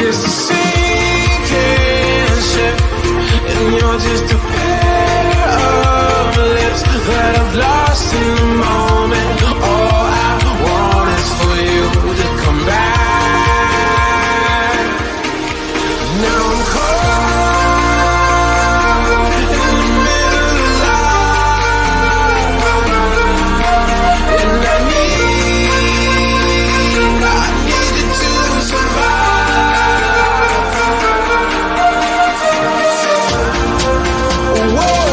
It's a sinking ship, and you're just a pair of lips that I've lost in the moment. All I want is for you to come back. Now I'm caught in the middle of life, and I needed to survive. Whoa,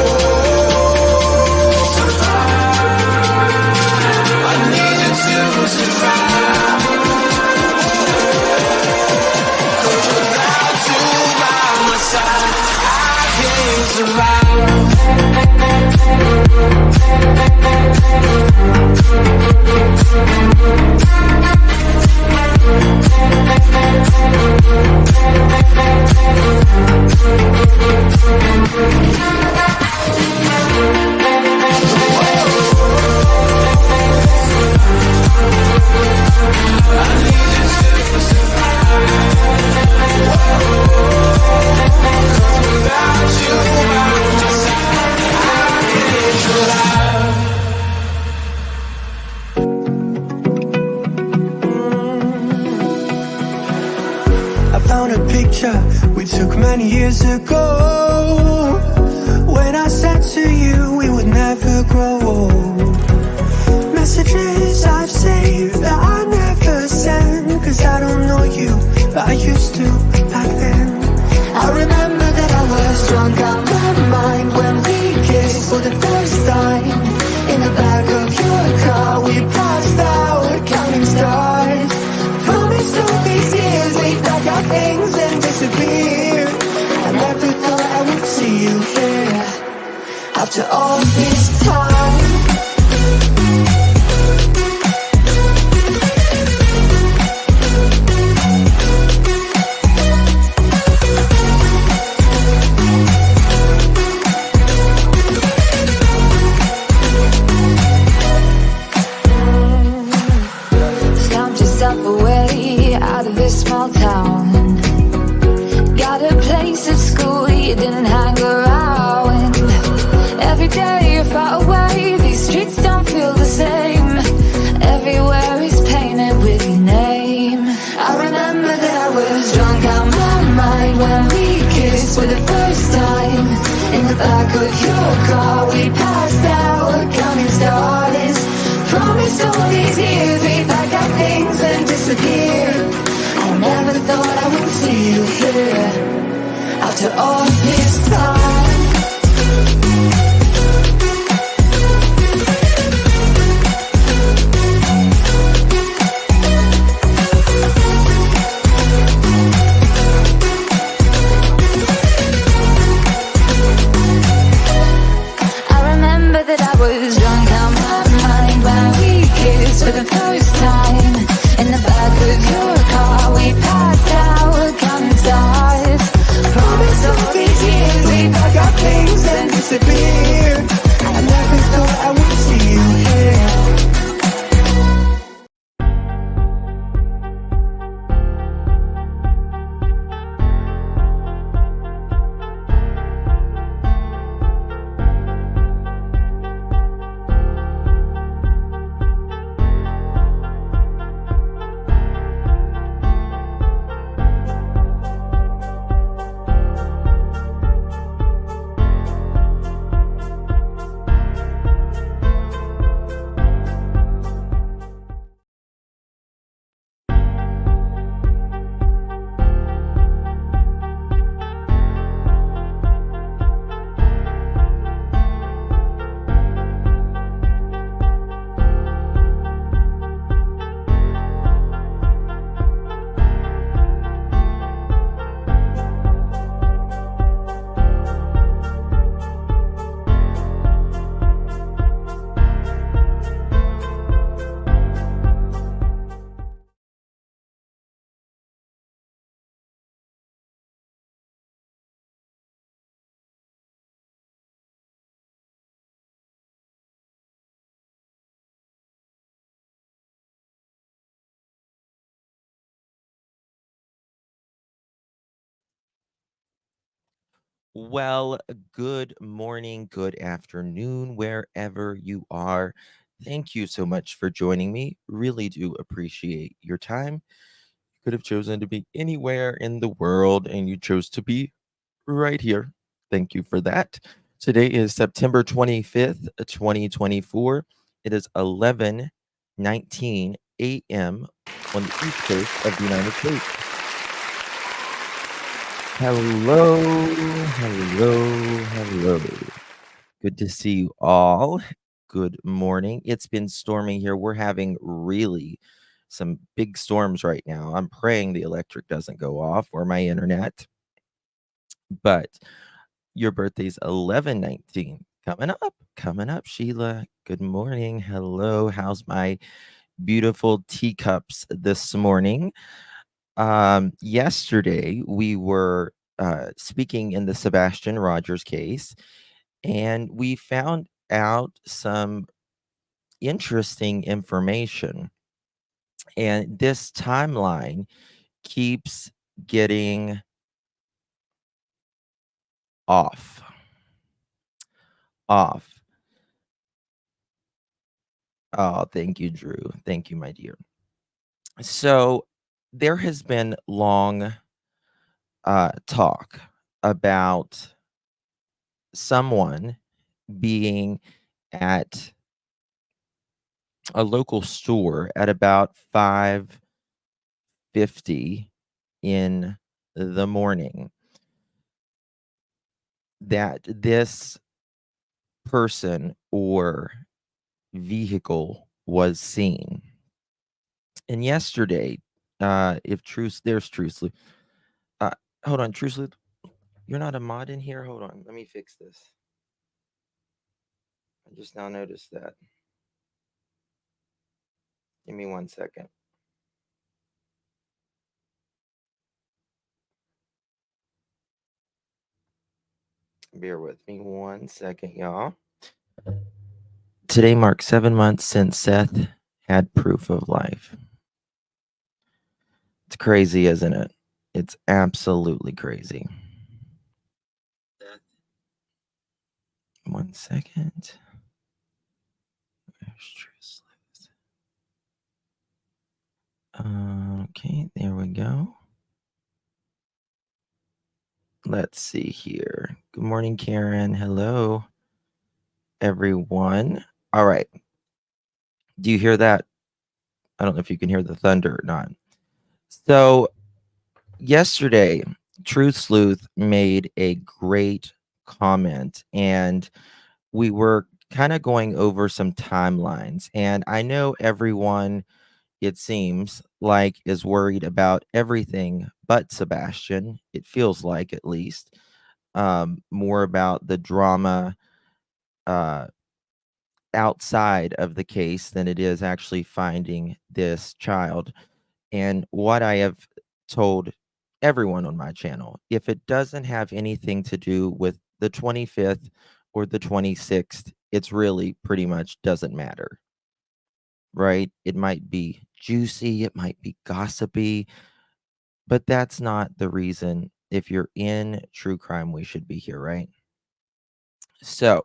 I needed to survive. 'Cause without you by my side, I can't survive. I found a picture we took many years ago, when I said to you we would never grow old. Messages I've saved that I never send, 'cause I don't know you, but I used to back then. I remember that I was drunk out my mind when we kissed for the first time. In the back of your car we passed out counting stars. Promised all these years we'd pack our things and disappear. I never thought I would see you here after all this time. Count yourself away out of this small town. Got a place at school you didn't hang around. Every day you're far away, these streets don't feel the same. Everywhere is painted with your name. I remember that I was drunk out my mind when we kissed for the first time. In the back of your car we passed out counting stars. Promised all these years we'd pack our things and disappear. I never thought I would see you here after all this time. I remember that I was drunk out my mind when we kissed for the first time. In the back of your car we passed out counting stars. Promised all these years we'd pack our things and disappear. I never thought I would see you here. Well, good morning, good afternoon, wherever you are. Thank you so much for joining me. Really do appreciate your time. You could have chosen to be anywhere in the world, and you chose to be right here. Thank you for that. Today is September 25th, 2024. It is 11:19 a.m. on the East Coast of the United States. Hello. Good to see you all. Good morning. It's been storming here. We're having really some big storms right now. I'm praying the electric doesn't go off or my internet. But your birthday's 11/19. Coming up, Sheila. Good morning. Hello. How's my beautiful teacups this morning? Yesterday we were speaking in the Sebastian Rogers case, and we found out some interesting information. And this timeline keeps getting off. Off. Oh, thank you, Drew. Thank you, my dear. So there has been long talk about someone being at a local store at about 5:50 in the morning, that this person or vehicle was seen. And yesterday, if truth, there's truthfully, uh, hold on, truthfully, you're not a mod in here. Hold on, let me fix this. I just now noticed that. Give me 1 second. Bear with me 1 second, y'all. Today marks 7 months since Seth had proof of life. It's crazy, isn't it? It's absolutely crazy. 1 second. Okay, there we go. Let's see here. Good morning, Karen. Hello, everyone. All right. Do you hear that? I don't know if you can hear the thunder or not. So, yesterday, Truth Sleuth made a great comment, and we were kind of going over some timelines. And I know everyone, it seems like, is worried about everything but Sebastian. It feels like, at least, more about the drama uh, outside of the case than it is actually finding this child. And what I have told everyone on my channel, if it doesn't have anything to do with the 25th or the 26th, it's really pretty much doesn't matter, right? It might be juicy, it might be gossipy, but that's not the reason. If you're in true crime, we should be here, right? So,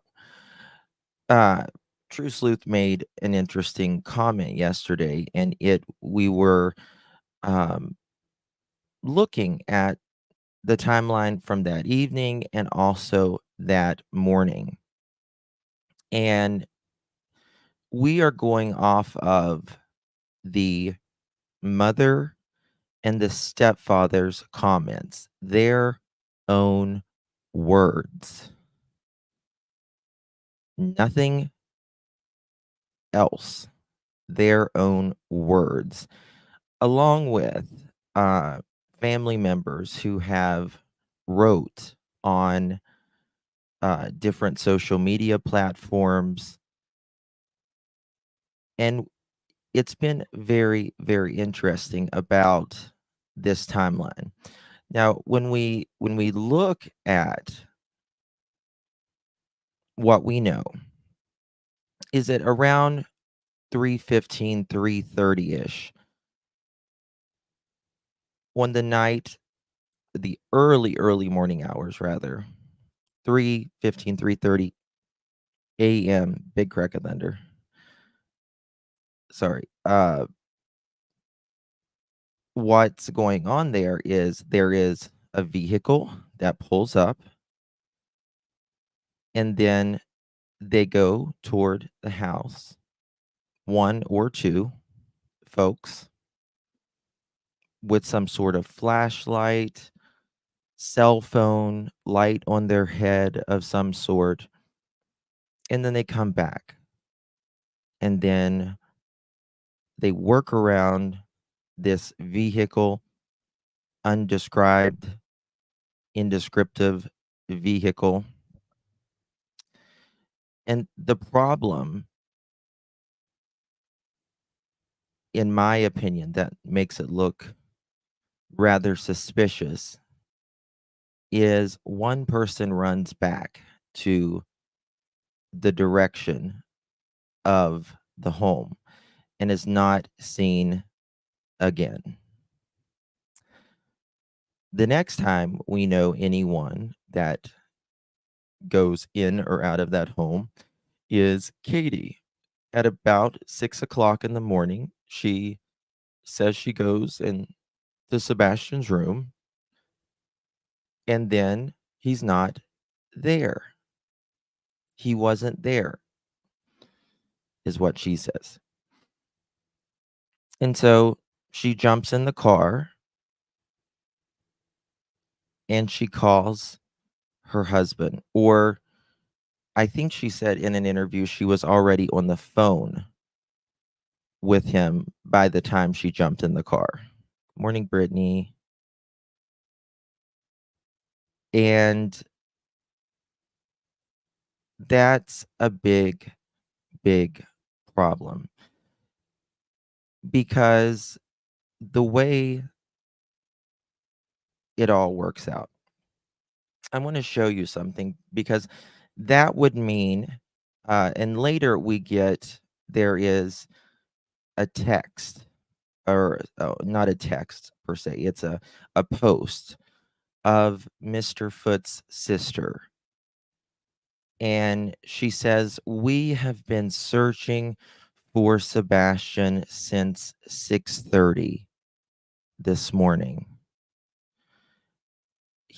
uh, True Sleuth made an interesting comment yesterday, and we were um, looking at the timeline from that evening and also that morning. And we are going off of the mother and the stepfather's comments, their own words, nothing else, their own words, along with uh, family members who have wrote on different social media platforms. And it's been very, very interesting about this timeline. Now, when we look at what we know, is it around 3:15, 3:30-ish on the night, the early morning hours rather, 3:15, 3:30 a.m. Big crack of thunder. Sorry. What's going on there is a vehicle that pulls up, and then they go toward the house. One or two folks with some sort of flashlight, cell phone, light on their head of some sort, and then they come back. And then they work around this vehicle, undescribed, indescriptive vehicle. And the problem, in my opinion, that makes it look rather suspicious is one person runs back to the direction of the home and is not seen again. The next time we know anyone that goes in or out of that home is Katie. At about 6 o'clock in the morning, she says she goes into Sebastian's room, and then he's not there. He wasn't there, is what she says. And so she jumps in the car and she calls her husband. Or I think she said in an interview she was already on the phone with him by the time she jumped in the car. Morning, Brittany. And that's a big, big problem because the way it all works out, I want to show you something because that would mean, and later we get, there is a text, or not a text per se, it's a post of Mr. Foot's sister. And she says, "We have been searching for Sebastian since 6:30 this morning.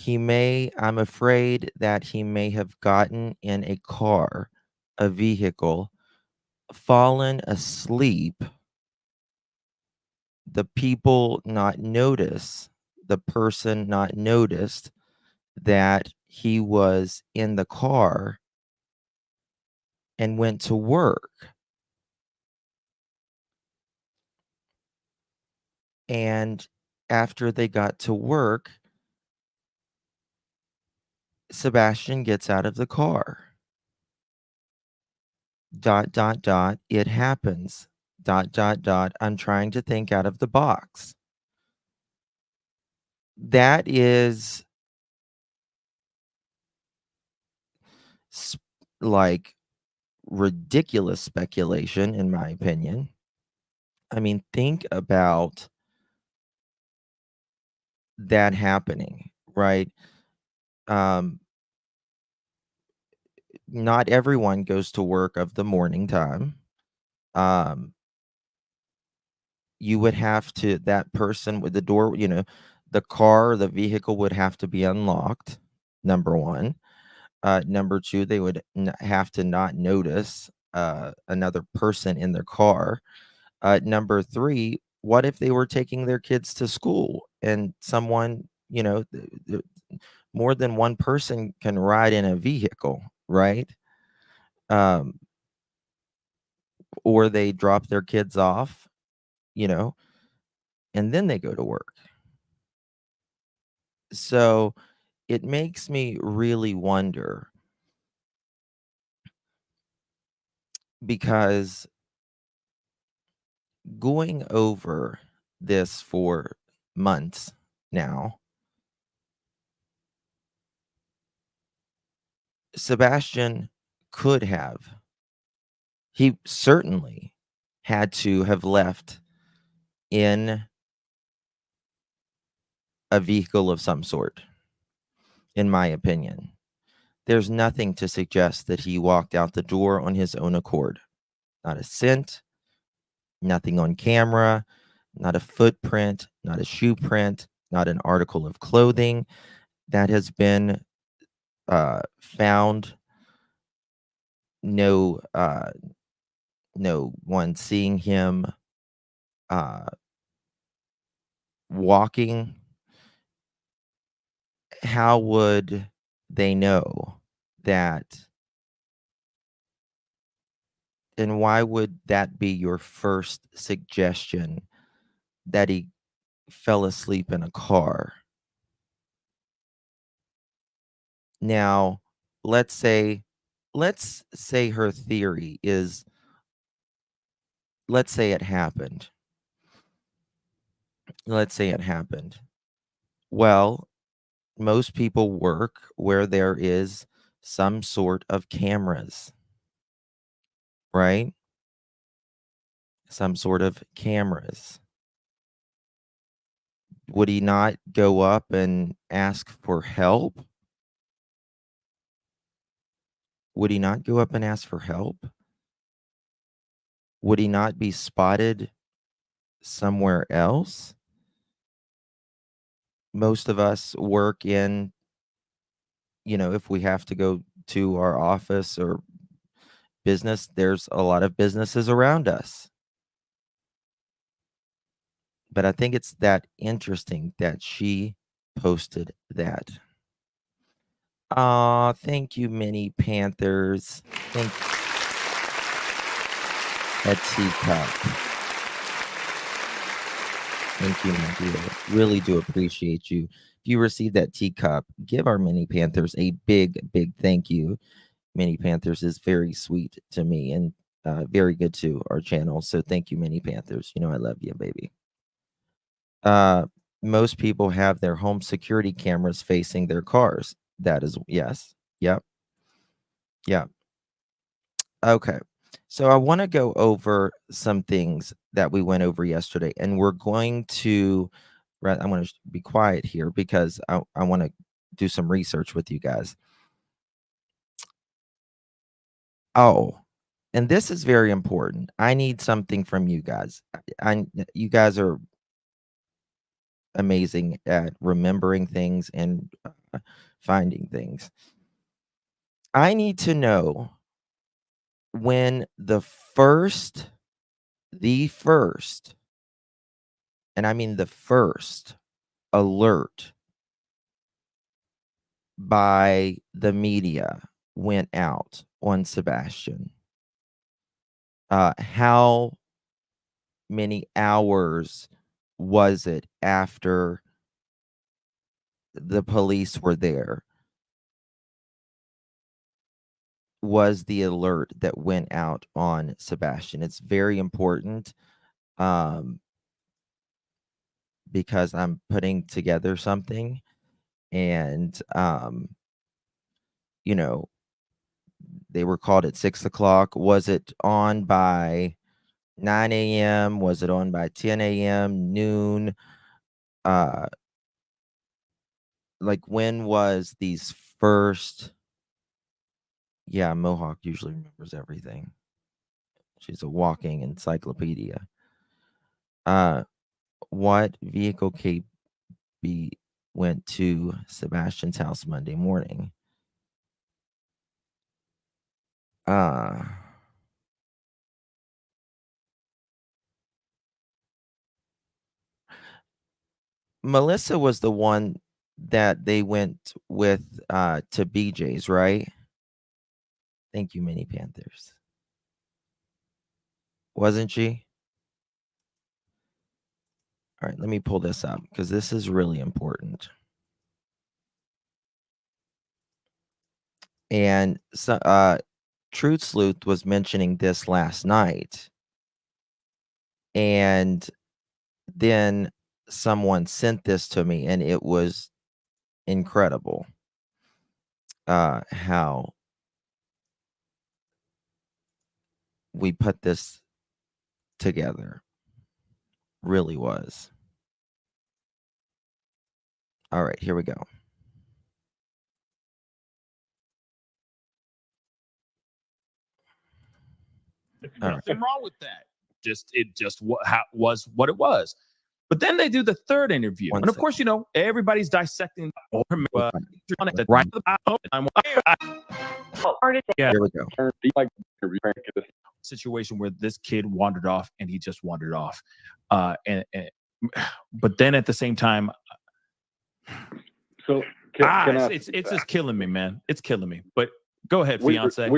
I'm afraid that he may have gotten in a car, a vehicle, fallen asleep. The person not noticed that he was in the car and went to work. And after they got to work, Sebastian gets out of the car. Dot, dot, dot. It happens. Dot, dot, dot. I'm trying to think out of the box." That is like ridiculous speculation, in my opinion. I mean, think about that happening, right? Um, not everyone goes to work of the morning time. You would have to, that person with the door, the car, the vehicle would have to be unlocked, number one. Number two, they would have to not notice another person in their car. Number three, what if they were taking their kids to school and someone, more than one person can ride in a vehicle, right? Um, or they drop their kids off, and then they go to work. So it makes me really wonder, because going over this for months now, Sebastian he certainly had to have left in a vehicle of some sort, in my opinion. There's nothing to suggest that he walked out the door on his own accord. Not a scent, nothing on camera, not a footprint, not a shoe print, not an article of clothing that has been found. No one seeing him uh, walking. How would they know that? And why would that be your first suggestion, that he fell asleep in a car? Now, let's say let's say her theory is, let's say it happened. Let's say it happened. Well, most people work where there is some sort of cameras, right? Some sort of cameras. Would he not go up and ask for help? Would he not go up and ask for help? Would he not be spotted somewhere else? Most of us work in, if we have to go to our office or business, there's a lot of businesses around us. But I think it's that interesting that she posted that. Aw, thank you, Mini Panthers. Thank that teacup. Thank you, my dear. Really do appreciate you. If you received that teacup, give our Mini Panthers a big, big thank you. Mini Panthers is very sweet to me and very good to our channel. So thank you, Mini Panthers. I love you, baby. Uh, most people have their home security cameras facing their cars. That is, yes. Yep. Yeah. Okay. So I want to go over some things that we went over yesterday, and we're going to, I'm going to be quiet here because I want to do some research with you guys. Oh, and this is very important. I need something from you guys. You guys are amazing at remembering things and finding things. I need to know when the first, and I mean the first alert by the media went out on Sebastian. How many hours was it after the police were there? Was the alert that went out on Sebastian? It's very important because I'm putting together something, and they were called at 6 o'clock. Was it on by 9 a.m.? Was it on by 10 a.m., noon? Like, when was these first? Yeah, Mohawk usually remembers everything. She's a walking encyclopedia. What vehicle KB went to Sebastian's house Monday morning? Melissa was the one that they went with to BJ's, right? Thank you, Mini Panthers. Wasn't she? All right, let me pull this up because this is really important. And so, Truth Sleuth was mentioning this last night, and then someone sent this to me, and it was incredible. How we put this together. Really was. All right, here we go. Nothing wrong with that. It just was what it was. But then they do the third interview, and of course, everybody's dissecting. Right. Here we go. Situation where this kid wandered off, and he just wandered off, but then at the same time, so it's just killing me, man. It's killing me. But go ahead, fiance.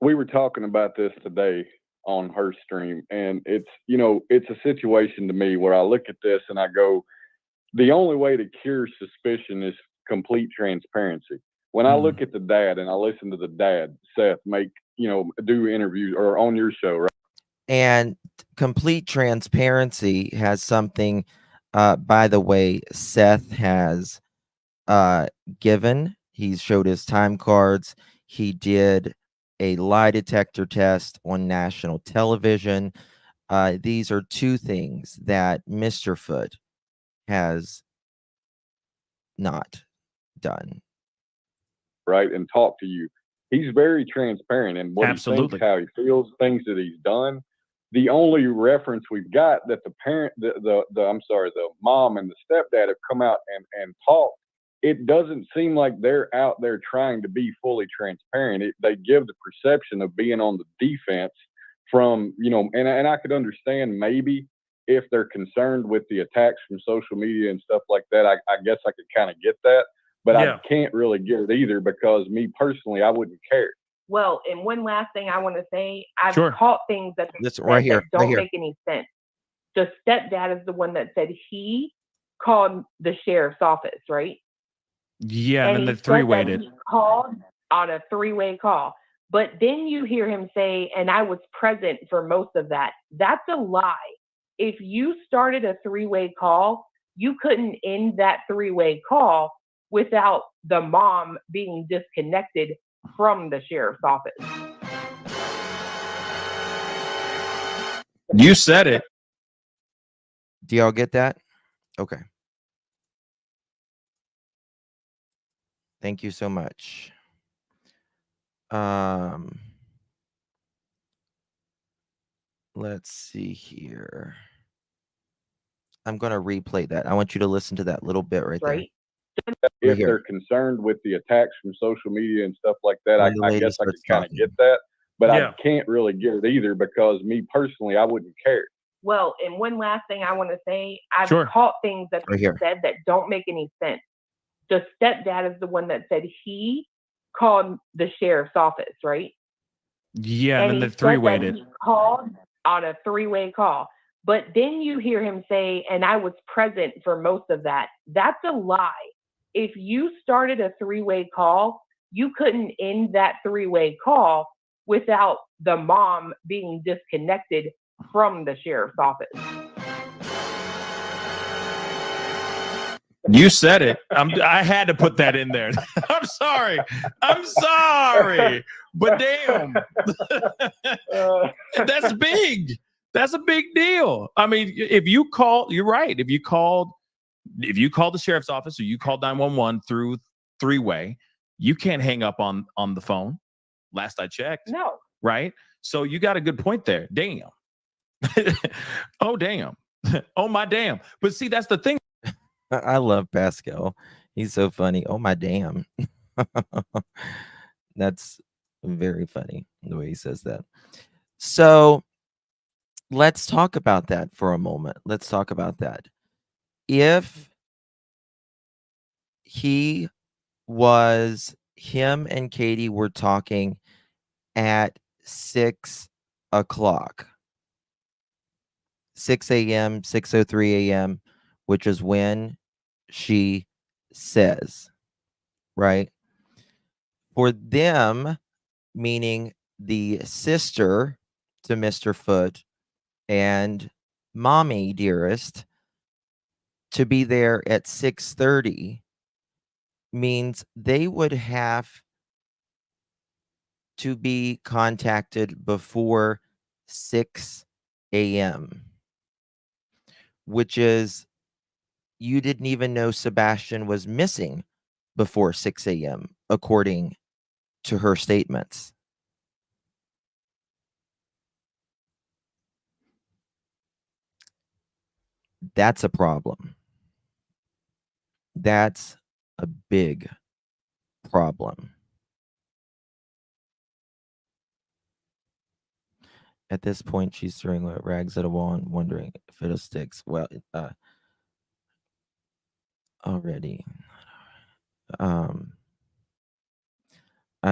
We were talking about this today on her stream, and it's a situation to me where I look at this and I go, the only way to cure suspicion is complete transparency. When I look at the dad and I listen to the dad, Seth, do interviews or on your show, right? And complete transparency has something, by the way, Seth has given. He showed his time cards. He did a lie detector test on national television. These are two things that Mr. Foot has not done. Right, and talk to you. He's very transparent in what he thinks, how he feels, things that he's done. The only reference we've got that the parent, the mom and the stepdad have come out and talked. It doesn't seem like they're out there trying to be fully transparent. They give the perception of being on the defense from, and I could understand maybe if they're concerned with the attacks from social media and stuff like that. I guess I could kind of get that, but I can't really get it either, because me personally, I wouldn't care. Well, and one last thing I want to say, I've caught things that don't make any sense. The stepdad is the one that said he called the sheriff's office, right? Yeah, and then the three-way did. He called on a three-way call. But then you hear him say, and I was present for most of that. That's a lie. If you started a three-way call, you couldn't end that three-way call without the mom being disconnected from the sheriff's office. You said it. Do y'all get that? Okay. Thank you so much. Let's see here. I'm going to replay that. I want you to listen to that little bit right there. If they're concerned with the attacks from social media and stuff like that, I guess I could kind of get that, but I can't really get it either, because me personally, I wouldn't care. Well, and one last thing I want to say, I've caught things that he said that don't make any sense. The stepdad is the one that said he called the sheriff's office, right? Yeah, and then the three-way did. He called on a three-way call. But then you hear him say, and I was present for most of that. That's a lie. If you started a three-way call, you couldn't end that three-way call without the mom being disconnected from the sheriff's office. You said it. I had to put that in there. I'm sorry, but damn, that's big. That's a big deal. I mean, if you call, you're right. If you called the sheriff's office or you called 911 through three-way, you can't hang up on the phone. Last I checked. No. Right. So you got a good point there. Damn. Oh, damn. Oh, my damn. But see, that's the thing. I love Pascal. He's so funny. Oh, my damn. That's very funny the way he says that. So let's talk about that for a moment. Let's talk about that. If him and Katie were talking at 6 o'clock, 6 a.m., 6:03 a.m., which is when she says, right? For them, meaning the sister to Mr. Foot and mommy dearest, to be there at 6:30 means they would have to be contacted before 6 a.m., which is, you didn't even know Sebastian was missing before 6 a.m., according to her statements. That's a problem. That's a big problem. At this point, she's throwing rags at a wall and wondering if it'll stick. Well, already. I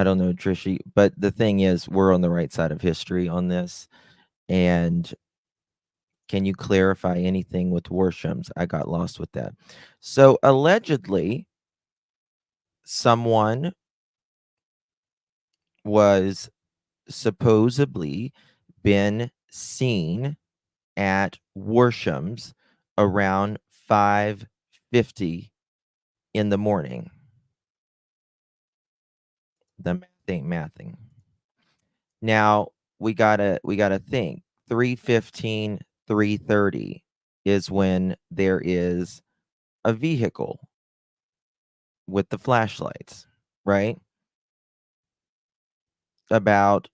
don't know, Trishy, but the thing is, we're on the right side of history on this. And can you clarify anything with Worshams? I got lost with that. So allegedly, someone was supposedly been seen at Worshams around 5:50 in the morning. The math ain't mathing. Now we gotta think 3:15, 3:30 is when there is a vehicle with the flashlights, right? About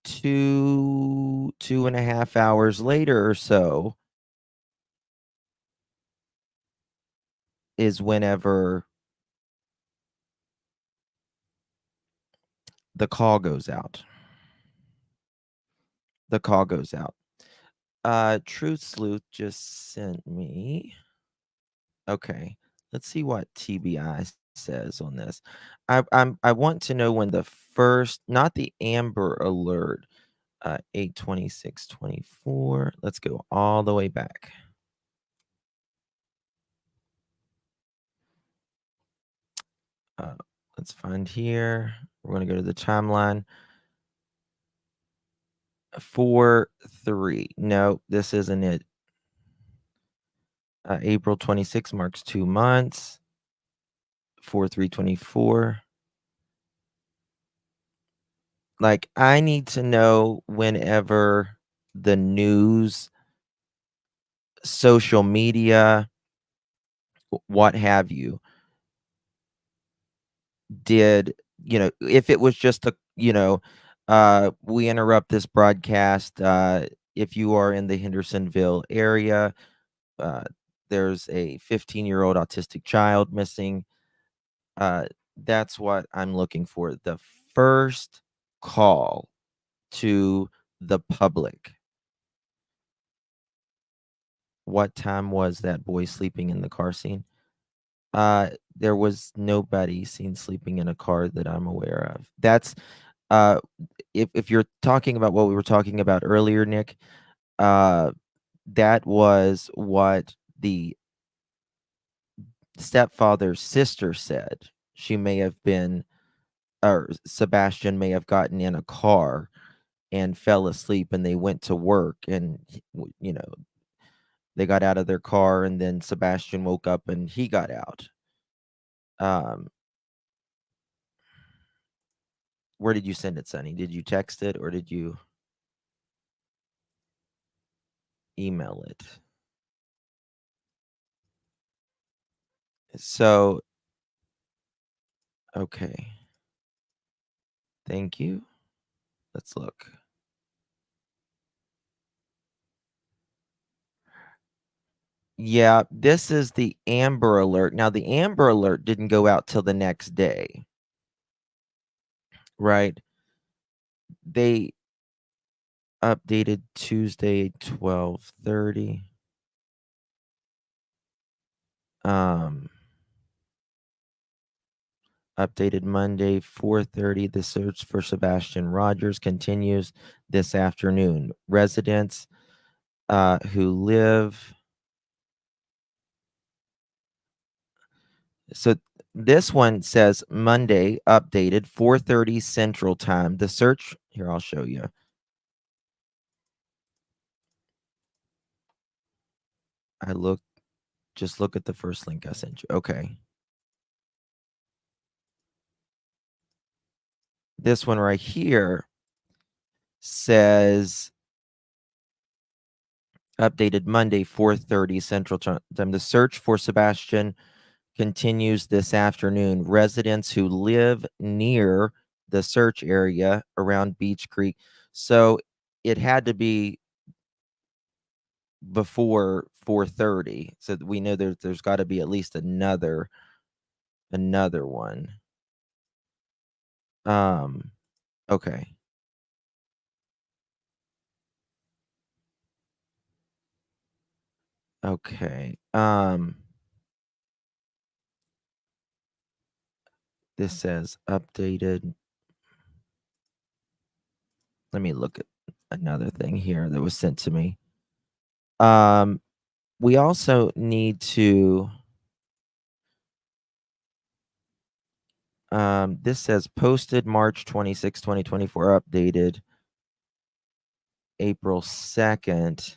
2.5 hours later or so is whenever the call goes out. The call goes out. Truth Sleuth just sent me. Okay, let's see what TBI says on this. I want to know when the first, not the Amber Alert, 8/26/24. Let's go all the way back. Let's find here. We're going to go to the timeline. 4/3. No, this isn't it. April 26 marks 2 months. 4/3/24. Like, I need to know whenever the news, social media, what have you, did, if it was just we interrupt this broadcast. If you are in the Hendersonville area, there's a 15-year-old autistic child missing. That's what I'm looking for. The first call to the public. What time was that boy sleeping in the car scene? There was nobody seen sleeping in a car that I'm aware of. That's if you're talking about what we were talking about earlier, Nick, that was what the stepfather's sister said. She may have been, or Sebastian may have gotten in a car and fell asleep, and they went to work, and they got out of their car, and then Sebastian woke up and he got out. Where did you send it, Sonny? Did you text it or did you email it? So, okay. Thank you. Let's look. Yeah, this is the Amber Alert. Now, the Amber Alert didn't go out till the next day, right? They updated Tuesday, 12:30. Updated Monday, 4:30. The search for Sebastian Rogers continues this afternoon. Residents who live. So this one says Monday, updated 4:30 Central Time. The search here, I'll show you. Just look at the first link I sent you. Okay. This one right here says updated Monday, 4:30 Central Time. The search for Sebastian continues this afternoon. Residents who live near the search area around Beach Creek. So it had to be before 4:30, so we know there's got to be at least another one. Okay. Okay. This says updated. Let me look at another thing here that was sent to me. We also need to this says posted March 26, 2024, updated April 2nd.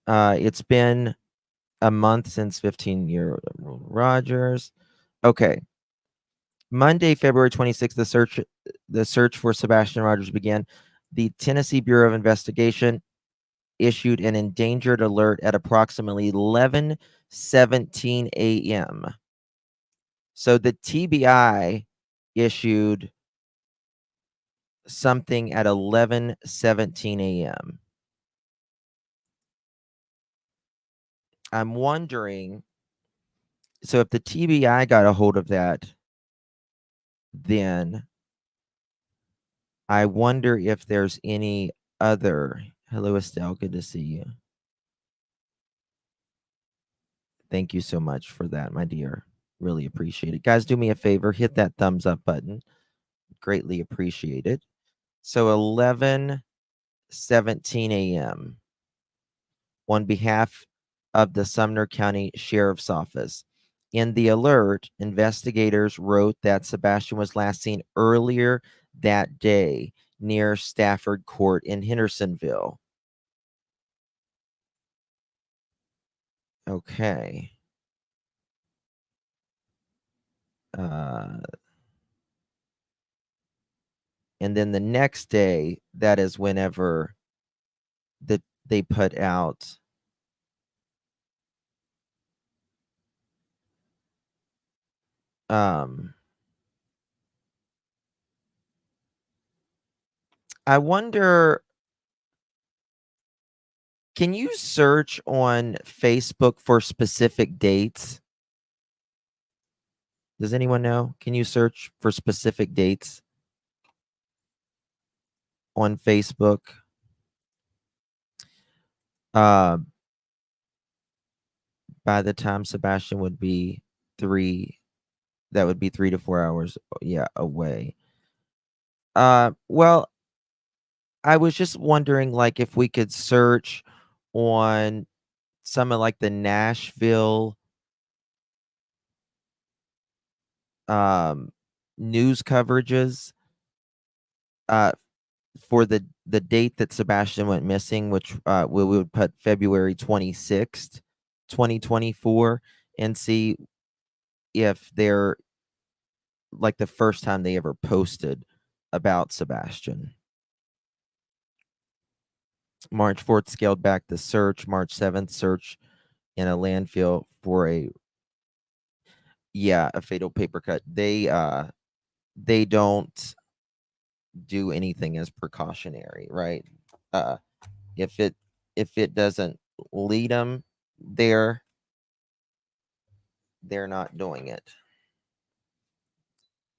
It's been a month since 15-year Rogers. Okay. Monday, February 26th, the search for Sebastian Rogers began. The Tennessee Bureau of Investigation issued an endangered alert at approximately 11:17 a.m. So the TBI issued something at 11:17 a.m. I'm wondering, so if the TBI got a hold of that, then I wonder if there's any other. Hello, Estelle. Good to see you. Thank you so much for that, my dear. Really appreciate it. Guys, do me a favor, hit that thumbs up button. Greatly appreciated. So 11:17 a.m. on behalf of the Sumner County Sheriff's Office. In the alert, investigators wrote that Sebastian was last seen earlier that day near Stafford Court in Hendersonville. Okay. And then the next day, that is whenever they put out I wonder, can you search on Facebook for specific dates? Does anyone know? Can you search for specific dates on Facebook? By the time Sebastian would be that would be 3 to 4 hours, away. Well, I was just wondering, like, if we could search on some of like the Nashville news coverages for the date that Sebastian went missing, which we would put February 26th, 2024, and see if they're like the first time they ever posted about Sebastian. March 4th scaled back the search. March 7th, search in a landfill for a fatal paper cut. They don't do anything as precautionary, right? If it doesn't lead them there, they're not doing it.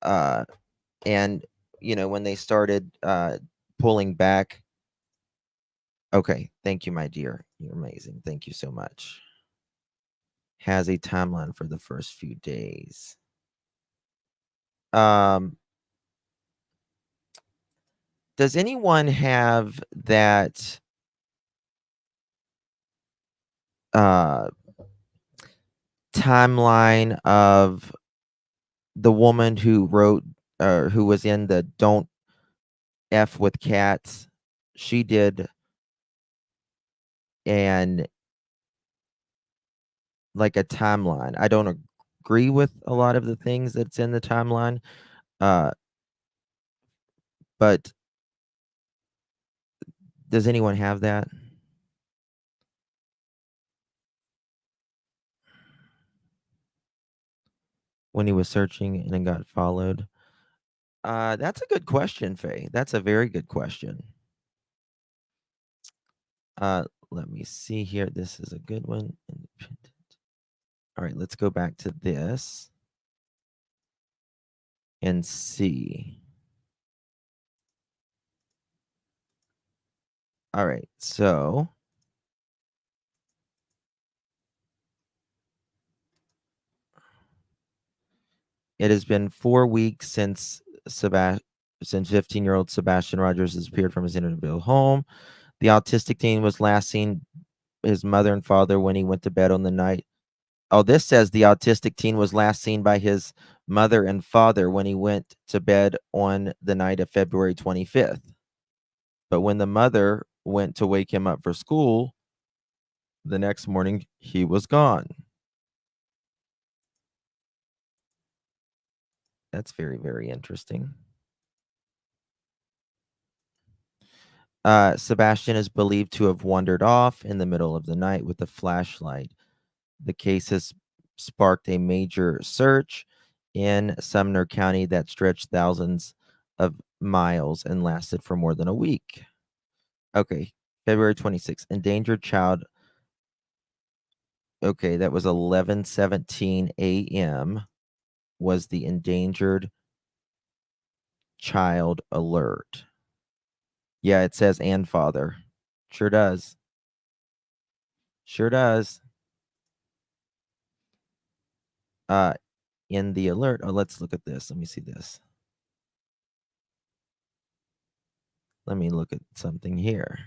And when they started pulling back. Okay, thank you, my dear. You're amazing. Thank you so much. Has a timeline for the first few days. Does anyone have that timeline of the woman who wrote who was in the Don't F with Cats? She did and like a timeline. I don't agree with a lot of the things that's in the timeline, but does anyone have that? When he was searching and then got followed? That's a good question, Faye. That's a very good question. Let me see here. This is a good one. Independent. All right, let's go back to this and see. All right, so it has been 4 weeks since 15-year-old Sebastian Rogers has appeared from his Interville home. The autistic teen was last seen his mother and father when he went to bed on the night. Oh, this says the autistic teen was last seen by his mother and father when he went to bed on the night of February 25th. But when the mother went to wake him up for school, the next morning he was gone. That's very, very interesting. Sebastian is believed to have wandered off in the middle of the night with a flashlight. The case has sparked a major search in Sumner County that stretched thousands of miles and lasted for more than a week. Okay, February 26th, endangered child. Okay, that was 11:17 a.m. was the endangered child alert. Yeah, it says and father. Sure does. Sure does. In the alert. Oh, let's look at this. Let me see this. Let me look at something here.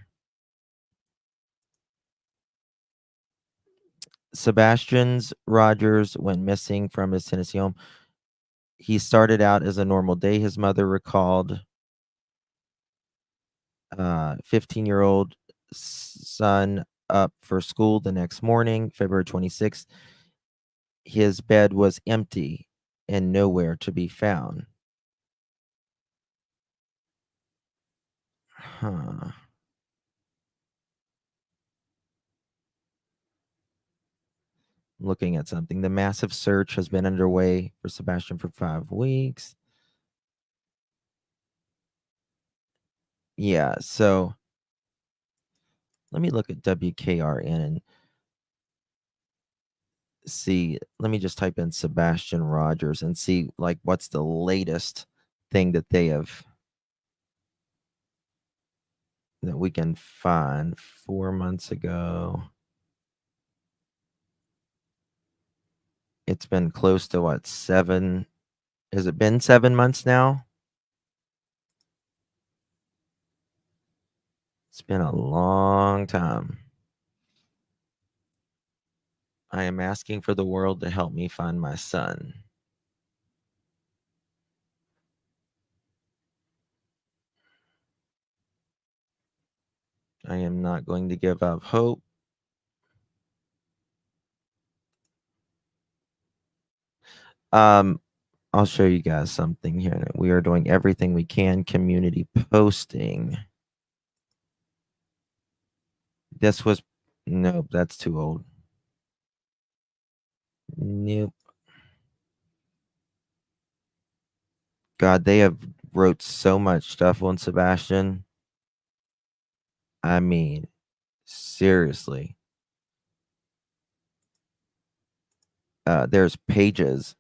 Sebastian's Rogers went missing from his Tennessee home. He started out as a normal day. His mother recalled 15-year-old son up for school the next morning, February 26th. His bed was empty and nowhere to be found. Huh. Looking at something. The massive search has been underway for Sebastian for 5 weeks. Yeah, so let me look at WKRN and see. Let me just type in Sebastian Rogers and see like what's the latest thing that they have that we can find 4 months ago. It's been close to what, 7? Has it been 7 months now? It's been a long time. I am asking for the world to help me find my son. I am not going to give up hope. I'll show you guys something here. We are doing everything we can. Community posting. This was, nope, that's too old. Nope. God, they have wrote so much stuff on Sebastian. I mean, seriously. There's pages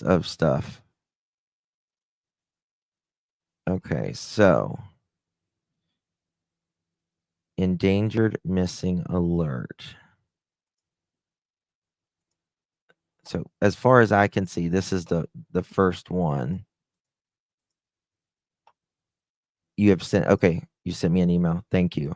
of stuff. Okay, so endangered missing alert. So as far as I can see, this is the first one. You have sent, okay, you sent me an email. Thank you.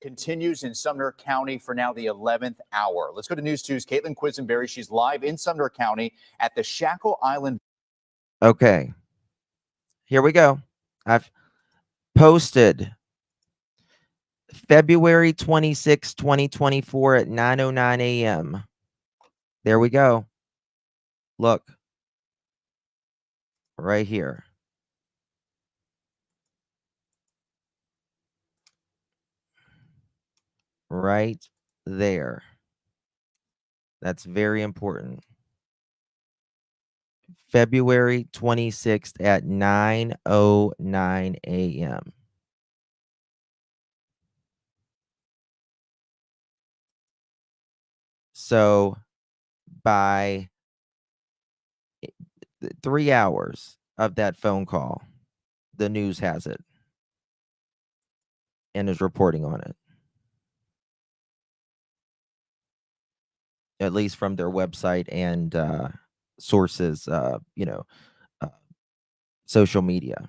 Continues in Sumner County for now the 11th hour. Let's go to News 2's Caitlin Quisenberry. She's live in Sumner County at the Shackle Island. Okay. Here we go. I've posted February 26, 2024 at 9:09 a.m. There we go. Look. Right here. Right there. That's very important. February 26th at 9:09 a.m. So by 3 hours of that phone call, the news has it and is reporting on it. At least from their website and sources, social media.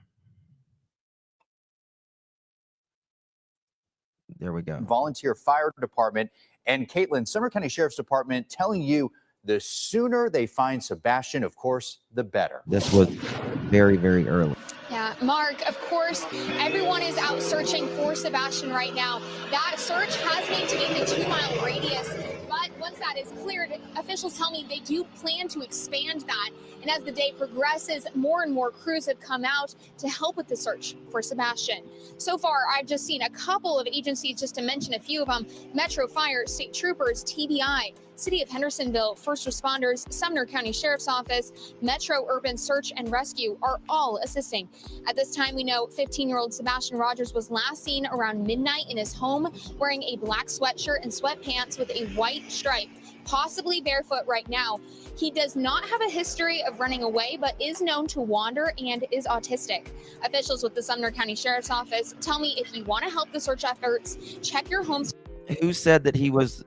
There we go. Volunteer fire department. And Caitlin, Sumner County Sheriff's Department telling you the sooner they find Sebastian, of course, the better. This was very, very early. Yeah, Mark, of course, everyone is out searching for Sebastian right now. That search has maintained a 2-mile radius, but once that is cleared, officials tell me they do plan to expand that. And as the day progresses, more and more crews have come out to help with the search for Sebastian. So far, I've just seen a couple of agencies, just to mention a few of them: Metro Fire, State Troopers, TBI, City of Hendersonville, First Responders, Sumner County Sheriff's Office, Metro Urban Search and Rescue are all assisting. At this time, we know 15-year-old Sebastian Rogers was last seen around midnight in his home wearing a black sweatshirt and sweatpants with a white stripe, possibly barefoot right now. He does not have a history of running away, but is known to wander and is autistic. Officials with the Sumner County Sheriff's Office tell me if you want to help the search efforts, check your homes. Who said that he was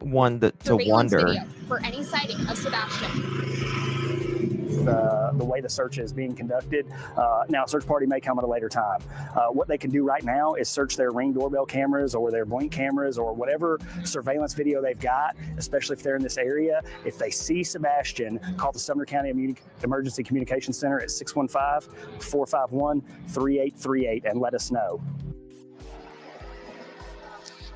one that to wander? For any sighting of Sebastian. The way the search is being conducted. Now, a search party may come at a later time. What they can do right now is search their Ring doorbell cameras or their Blink cameras or whatever surveillance video they've got, especially if they're in this area. If they see Sebastian, call the Sumner County Emergency Communications Center at 615-451-3838 and let us know.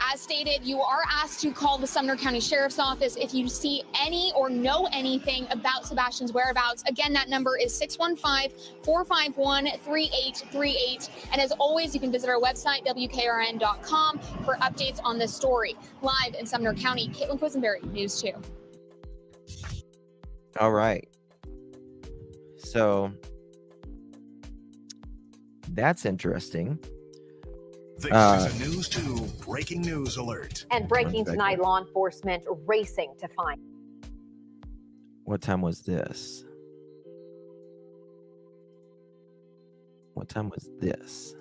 As stated, you are asked to call the Sumner County Sheriff's Office if you see any or know anything about Sebastian's whereabouts. Again, that number is 615-451-3838. And as always, you can visit our website, WKRN.com, for updates on this story. Live in Sumner County, Caitlin Quisenberry, News 2. All right. So that's interesting. This is a News 2 breaking news alert. And breaking tonight, law enforcement racing to find. What time was this? What time was this?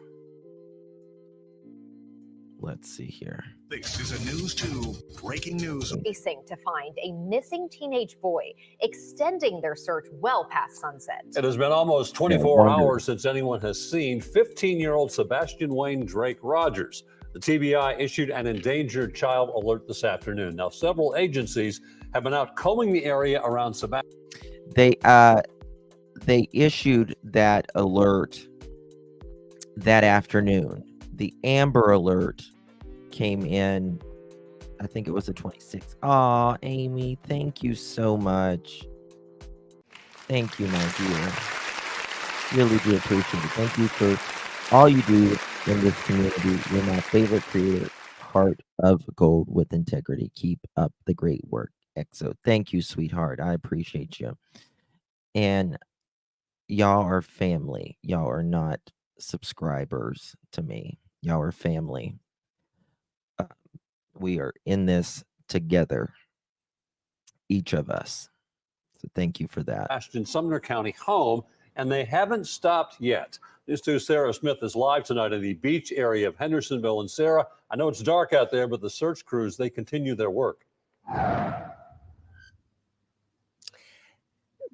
Let's see here. This is a News 2 breaking news. Racing to find a missing teenage boy, extending their search well past sunset. It has been almost 24 hours since anyone has seen 15-year-old Sebastian Wayne Drake Rogers. The TBI issued an endangered child alert this afternoon. Now, several agencies have been out combing the area around Sebastian. They issued that alert that afternoon. The Amber Alert came in, I think it was the 26th. Aw, Amy, thank you so much. Thank you, my dear. Really do appreciate it. Thank you for all you do in this community. You're my favorite creator. Heart of gold with integrity. Keep up the great work, EXO. Thank you, sweetheart. I appreciate you. And y'all are family. Y'all are not subscribers to me. Y'all are family. We are in this together, each of us. So thank you for that. Ashton Sumner County home, and they haven't stopped yet. News 2's Sarah Smith is live tonight in the beach area of Hendersonville. And Sarah, I know it's dark out there, but the search crews, they continue their work.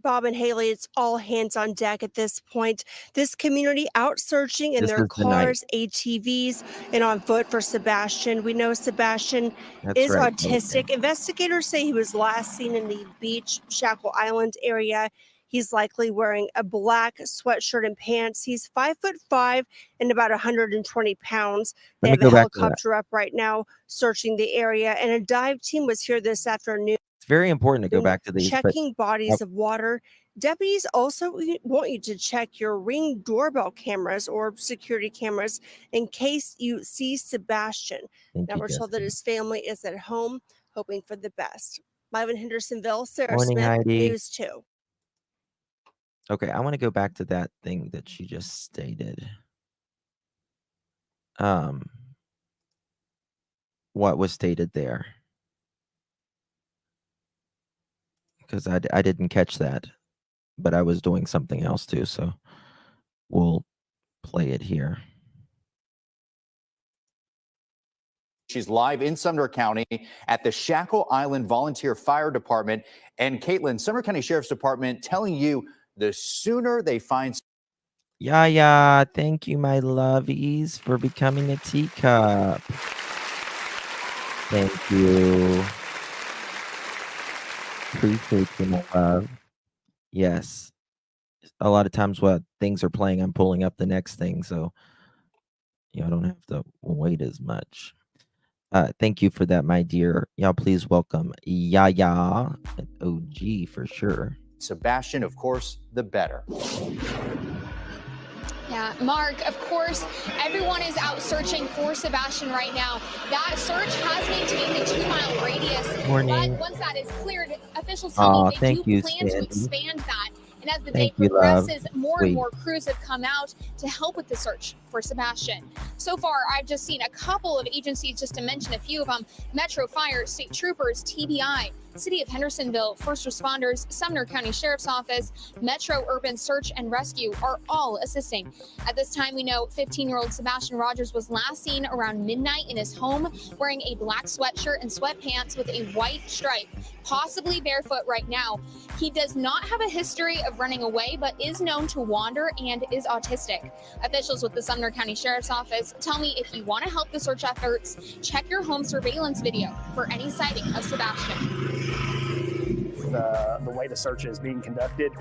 Bob and Haley, it's all hands on deck at this point. This community out searching in their cars, ATVs, and on foot for Sebastian. We know Sebastian is autistic. Okay. Investigators say he was last seen in the beach, Shackle Island area. He's likely wearing a black sweatshirt and pants. He's 5'5" and about 120 pounds. They have a helicopter up right now searching the area, and a dive team was here this afternoon. It's very important to go back to these. Checking bodies of water. Deputies also want you to check your Ring doorbell cameras or security cameras in case you see Sebastian. Now we're told that his family is at home, hoping for the best. Live in Hendersonville, Sarah Smith, News 2. Okay, I want to go back to that thing that she just stated. What was stated there? Because I didn't catch that, but I was doing something else too, so we'll play it here. She's live in Sumner County at the Shackle Island Volunteer Fire Department. And Caitlin, Sumner County Sheriff's Department telling you the sooner they find. Yeah, thank you, my lovies, for becoming a teacup. Thank you. Appreciate you, my love. Yes. A lot of times while things are playing, I'm pulling up the next thing, so I don't have to wait as much. Thank you for that, my dear. Y'all please welcome Yaya, an OG for sure. Sebastian, of course, the better. Yeah, Mark, of course, everyone is out searching for Sebastian right now. That search has maintained a 2-mile radius. Morning. But once that is cleared, officials tell me they do plan to expand that. And as the day progresses, more and more crews have come out to help with the search for Sebastian. So far, I've just seen a couple of agencies, just to mention a few of them: Metro Fire, State Troopers, TBI, City of Hendersonville, First Responders, Sumner County Sheriff's Office, Metro Urban Search and Rescue are all assisting. At this time, we know 15-year-old Sebastian Rogers was last seen around midnight in his home wearing a black sweatshirt and sweatpants with a white stripe, possibly barefoot right now. He does not have a history of running away, but is known to wander and is autistic. Officials with the Sumner County Sheriff's Office tell me if you want to help the search efforts, check your home surveillance video for any sighting of Sebastian. The way the search is being conducted.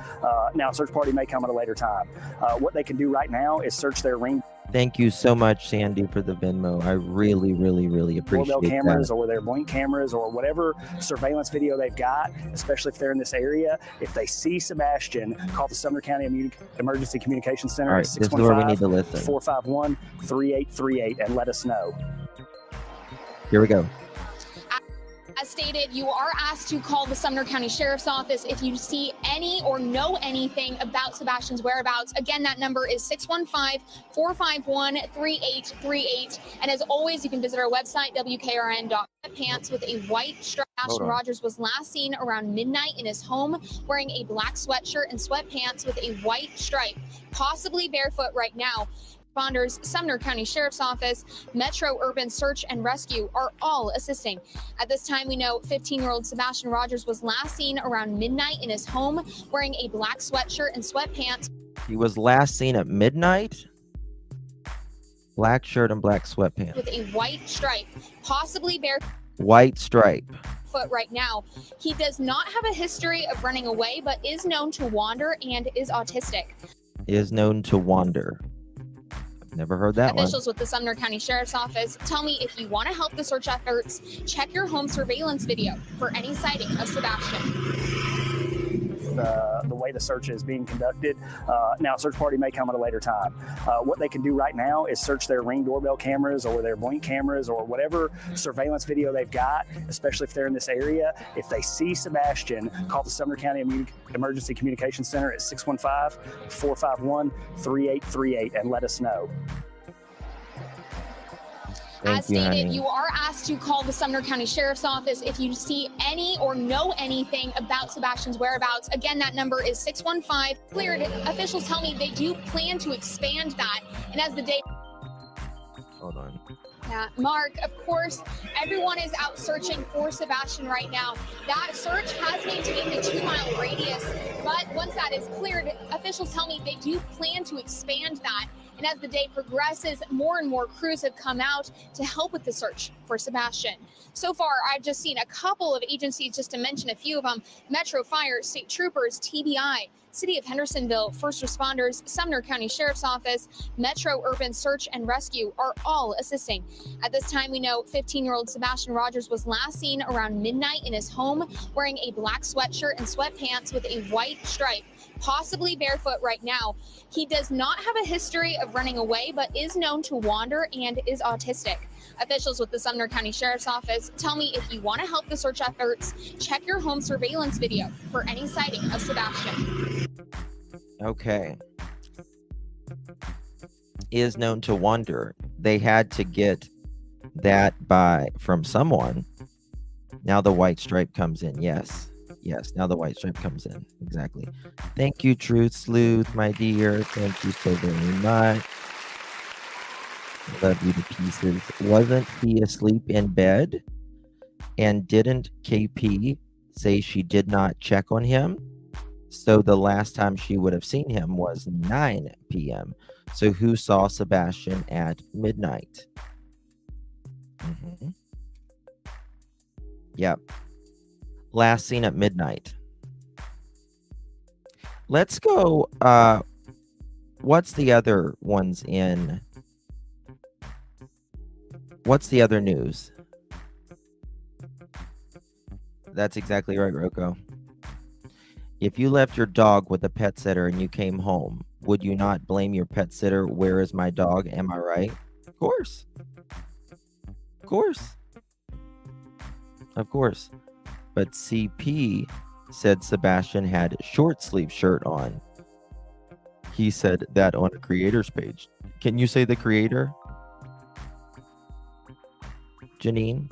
Now, a search party may come at a later time. What they can do right now is search their ring. Thank you so much, Sandy, for the Venmo. I really, really, really appreciate doorbell cameras that. or their Blink cameras or whatever surveillance video they've got, especially if they're in this area. If they see Sebastian, call the Sumner County Emergency Communications Center at 615-451-3838 and let us know. Here we go. As stated, you are asked to call the Sumner County Sheriff's Office if you see any or know anything about Sebastian's whereabouts. Again, that number is 615-451-3838. And as always, you can visit our website, WKRN.com. Pants with a white stripe. Sebastian Rogers was last seen around midnight in his home wearing a black sweatshirt and sweatpants with a white stripe, possibly barefoot right now. Responders, Sumner County Sheriff's Office, Metro Urban Search and Rescue are all assisting. At this time, we know 15-year-old Sebastian Rogers was last seen around midnight in his home wearing a black sweatshirt and sweatpants. He was last seen at midnight. Black shirt and black sweatpants. With a white stripe, possibly barefoot. White stripe. Right now. He does not have a history of running away, but is known to wander and is autistic. Is known to wander. Never heard that one. Officials with the Sumner County Sheriff's Office tell me if you want to help the search efforts, check your home surveillance video for any sighting of Sebastian. The way the search is being conducted. Now, a search party may come at a later time. What they can do right now is search their Ring doorbell cameras or their Blink cameras or whatever surveillance video they've got, especially if they're in this area. If they see Sebastian, call the Sumner County Emergency Communications Center at 615-451-3838 and let us know. As stated, you are asked to call the Sumner County Sheriff's Office if you see any or know anything about Sebastian's whereabouts. Again, that number is 615. Cleared. Officials tell me they do plan to expand that. And as the day... Hold on. Yeah, Mark, of course, everyone is out searching for Sebastian right now. That search has maintained a 2-mile radius, but once that is cleared, officials tell me they do plan to expand that. And as the day progresses, more and more crews have come out to help with the search for Sebastian. So far, I've just seen a couple of agencies, just to mention a few of them: Metro Fire, State Troopers, TBI, City of Hendersonville, First Responders, Sumner County Sheriff's Office, Metro Urban Search and Rescue are all assisting. At this time, we know 15-year-old Sebastian Rogers was last seen around midnight in his home wearing a black sweatshirt and sweatpants with a white stripe, possibly barefoot right now. He does not have a history of running away, but is known to wander and is autistic. Officials with the Sumner County Sheriff's Office tell me if you want to help the search efforts, check your home surveillance video for any sighting of Sebastian. Okay. Is known to wonder. They had to get that from someone. Now the white stripe comes in. Yes. Now the white stripe comes in. Exactly. Thank you, Truth Sleuth, my dear. Thank you so very much. Love you to pieces. Wasn't he asleep in bed? And didn't KP say she did not check on him? So the last time she would have seen him was 9 p.m. So who saw Sebastian at midnight? Yep. Last seen at midnight. Let's go. What's the other ones in? What's the other news? That's exactly right, Rocco. If you left your dog with a pet sitter and you came home, would you not blame your pet sitter? Where is my dog? Am I right? Of course. Of course. Of course. But CP said Sebastian had a short sleeve shirt on. He said that on a creator's page. Can you say the creator? Janine?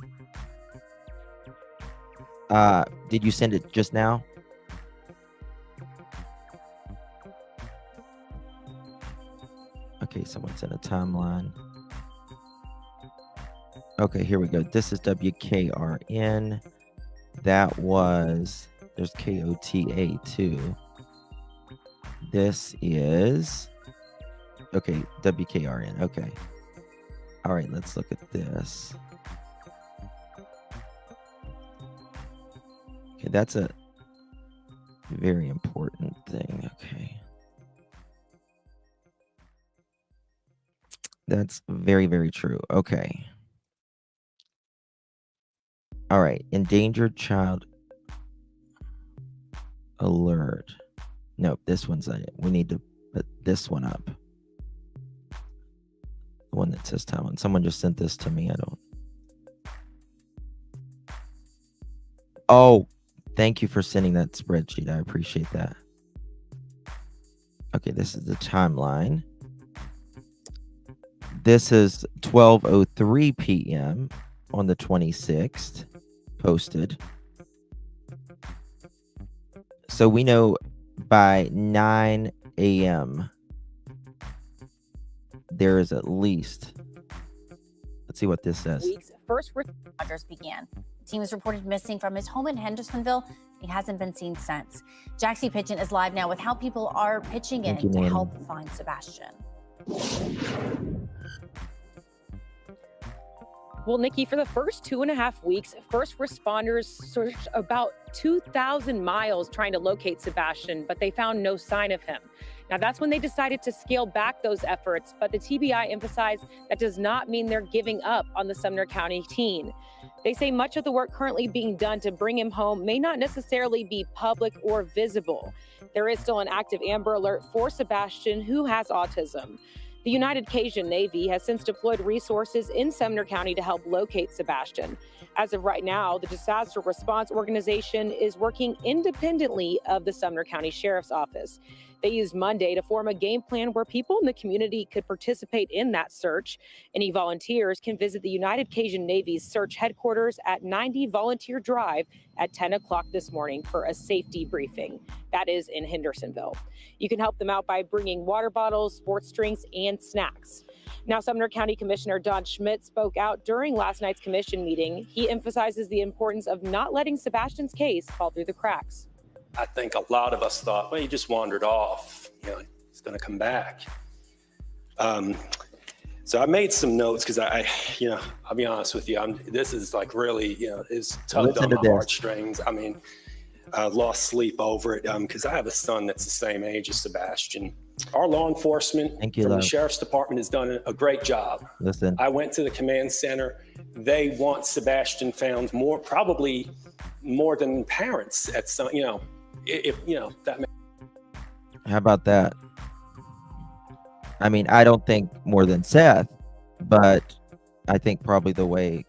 Did you send it just now? Okay, someone sent a timeline. Okay, here we go. This is WKRN. That was, there's KOTA too. This is, okay, WKRN. Okay. All right, let's look at this. Okay, that's a very important thing. Okay. That's very, very true. Okay. All right. Endangered child alert. Nope, this one's we need to put this one up. The one that says time on. Someone just sent this to me. I don't. Oh, thank you for sending that spreadsheet. I appreciate that. Okay, this is the timeline. This is 12:03 p.m. on the 26th, posted. So we know by 9 a.m. there is at least, let's see what this says. First Rogers began. The team was reported missing from his home in Hendersonville. He hasn't been seen since. Jaxie Pigeon is live now with how people are pitching in to help find Sebastian. Well, Nikki, for the first 2.5 weeks, first responders searched about 2,000 miles trying to locate Sebastian, but they found no sign of him. Now, that's when they decided to scale back those efforts, but the TBI emphasized that does not mean they're giving up on the Sumner County teen. They say much of the work currently being done to bring him home may not necessarily be public or visible. There is still an active Amber Alert for Sebastian, who has autism. The United Cajun Navy has since deployed resources in Sumner County to help locate Sebastian. As of right now, the Disaster Response Organization is working independently of the Sumner County Sheriff's Office. They used Monday to form a game plan where people in the community could participate in that search. Any volunteers can visit the United Cajun Navy's search headquarters at 90 Volunteer Drive at 10 o'clock this morning for a safety briefing. That is in Hendersonville. You can help them out by bringing water bottles, sports drinks, and snacks. Now, Sumner County Commissioner Don Schmidt spoke out during last night's commission meeting. He emphasizes the importance of not letting Sebastian's case fall through the cracks. I think a lot of us thought, well, he just wandered off. You know, he's going to come back. So I made some notes because I'll be honest with you. This is like really, it's tugged on my heartstrings. I mean, I lost sleep over it because I have a son that's the same age as Sebastian. Our law enforcement from the Sheriff's Department has done a great job. Listen, I went to the command center. They want Sebastian found probably more than parents at some, that. How about that? I mean, I don't think more than Seth, but I think probably the way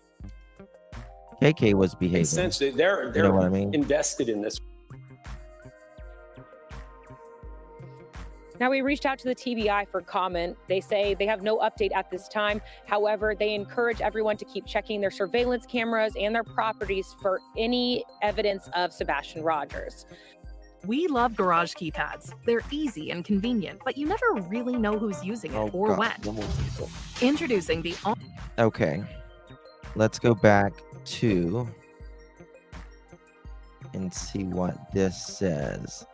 KK was behaving. Essentially, they're you know what I mean? invested in this. Now, we reached out to the TBI for comment. They say they have no update at this time. However, they encourage everyone to keep checking their surveillance cameras and their properties for any evidence of Sebastian Rogers. We love garage keypads. They're easy and convenient, but you never really know who's using it or when. Introducing the... Okay. Let's go back to and see what this says.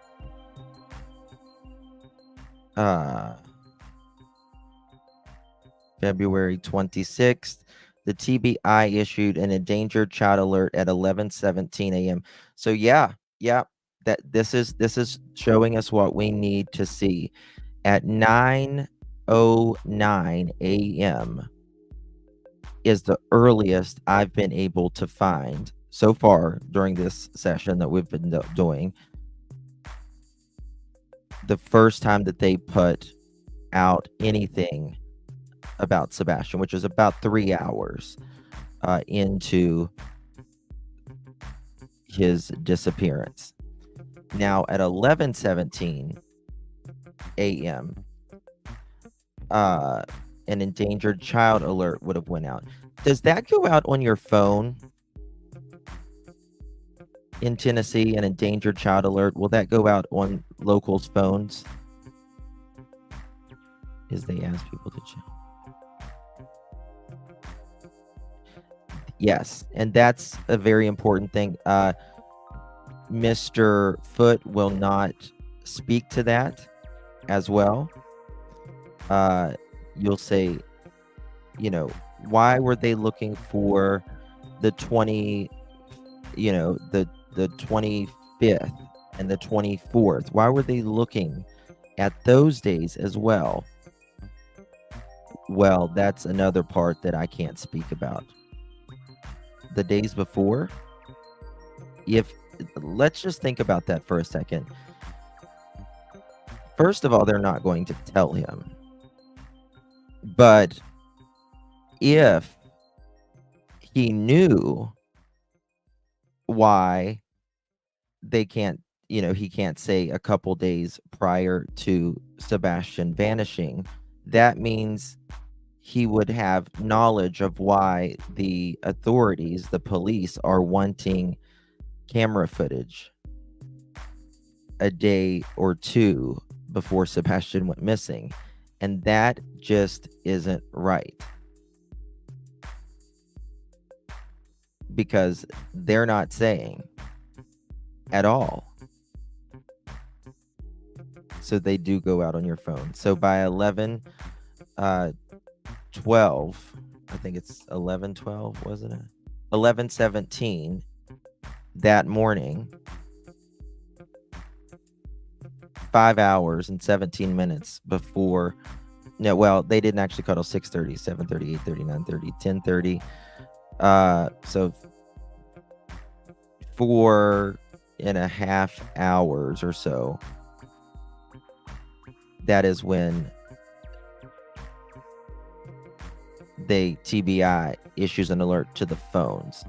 February 26th, the TBI issued an endangered child alert at 11:17 a.m. So yeah, that this is showing us what we need to see. At 9:09 a.m. is the earliest I've been able to find so far during this session that we've been doing. The first time that they put out anything about Sebastian, which is about 3 hours into his disappearance. Now at 11:17 a.m., an endangered child alert would have went out. Does that go out on your phone in Tennessee? An endangered child alert, will that go out on locals' phones? As they ask people to check. Yes, and that's a very important thing. Mr. Foote will not speak to that as well. You'll say, why were they looking for the 25th and the 24th? Why were they looking at those days as well? Well, that's another part that I can't speak about. The days before, let's just think about that for a second. First of all, they're not going to tell him. But if he knew why they can't, he can't say a couple days prior to Sebastian vanishing, that means he would have knowledge of why the authorities, the police, are wanting camera footage a day or two before Sebastian went missing. And that just isn't right. Because they're not saying at all. So they do go out on your phone. So by 11:12, I think it's 11:12, wasn't it? 11:17 that morning, 5 hours and 17 minutes before. No, well, they didn't actually call till 6:30, 7:30, 8:30, 9:30, 10:30. So 4.5 hours or so. That is when TBI issues an alert to the phones.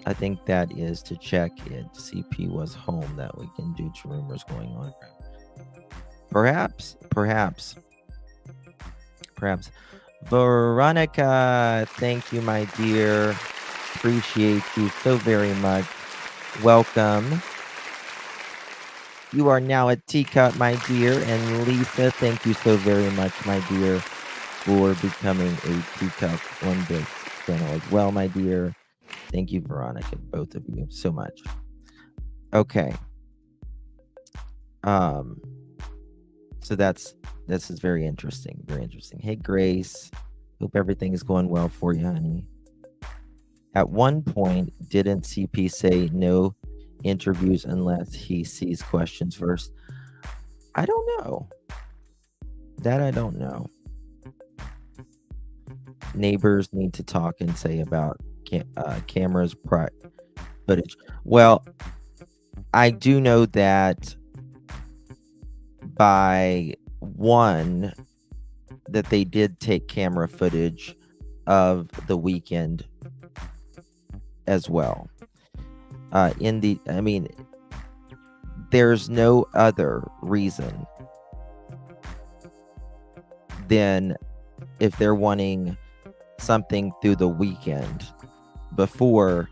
I think that is to check if CP was home that weekend due to rumors going on. Perhaps. Veronica, thank you, my dear. Appreciate you so very much. Welcome. You are now a teacup, my dear. And Lisa, thank you so very much, my dear, for becoming a teacup on this channel as well, my dear. Thank you, Veronica, both of you, so much. Okay. So this is very interesting. Very interesting. Hey, Grace. Hope everything is going well for you, honey. At one point, didn't CP say no interviews unless he sees questions first? I don't know. That I don't know. Neighbors need to talk and say about cameras footage. Well, I do know that by one, that they did take camera footage of the weekend as well. there's no other reason than if they're wanting something through the weekend before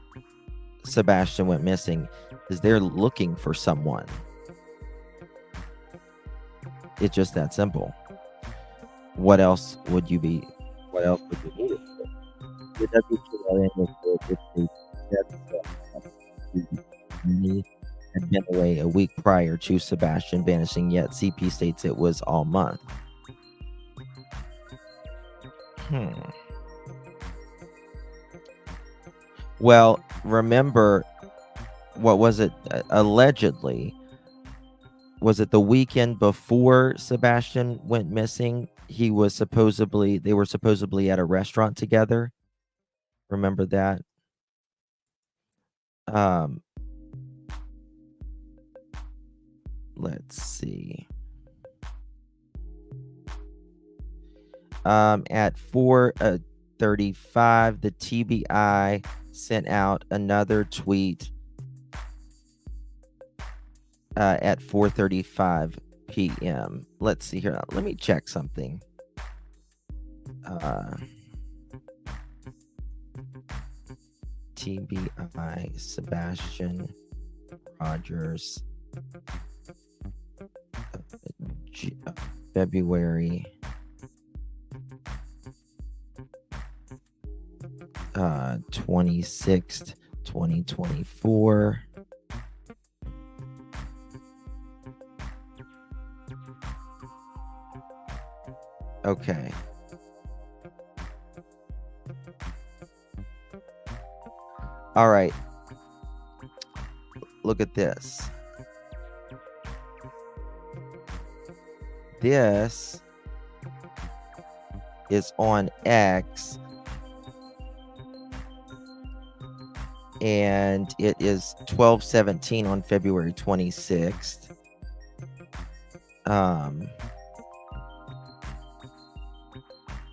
Sebastian went missing, is they're looking for someone. It's just that simple. What else would you be? What else would you do? He had been away a week prior to Sebastian vanishing, yet CP states it was all month. Well, remember, what was it? Allegedly, was it the weekend before Sebastian went missing? They were supposedly at a restaurant together. Remember that? Let's see. At 4:35, the TBI sent out another tweet at 4:35 p.m. Let's see here. Let me check something. TBI Sebastian Rogers, February 26th, 2024. Okay. All right. Look at this. This is on X, and it is 12:17 on February 26th.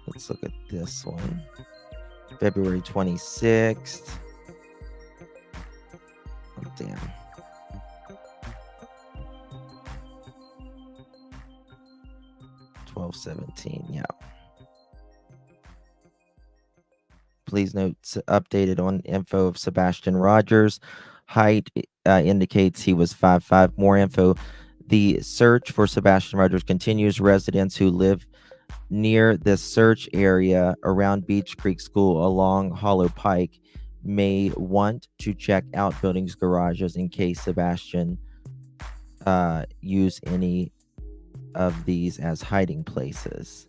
Let's look at this one. February 26th. Oh, damn. Yeah. Please note, updated on info of Sebastian Rogers. Height indicates he was 5'5". More info. The search for Sebastian Rogers continues. Residents who live near the search area around Beach Creek School along Hollow Pike may want to check out buildings, garages in case Sebastian used any of these as hiding places.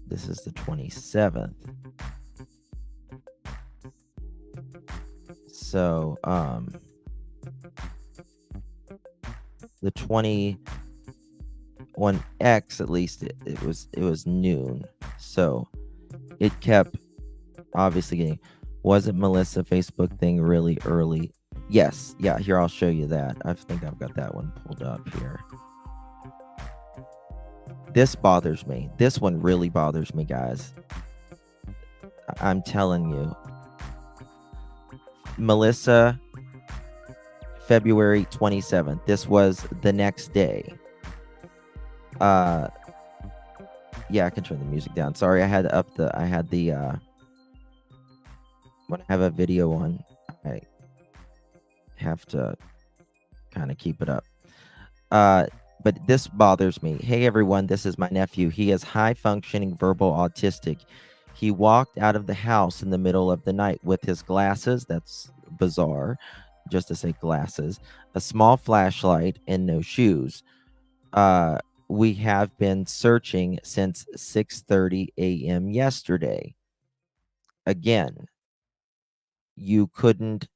This is the 27th. So, the 20 on X, at least it was noon. So it kept obviously getting. Wasn't Melissa Facebook thing really early? Yes. Yeah, here, I'll show you that. I think I've got that one pulled up here. This bothers me. This one really bothers me, guys. I'm telling you. Melissa, February 27th. This was the next day. Yeah, I can turn the music down. Sorry, when I have a video on, I have to kind of keep it up. But this bothers me. Hey, everyone, this is my nephew. He is high-functioning verbal autistic. He walked out of the house in the middle of the night with his glasses. That's bizarre, just to say glasses, a small flashlight, and no shoes. We have been searching since 6:30 a.m. yesterday. Again, you would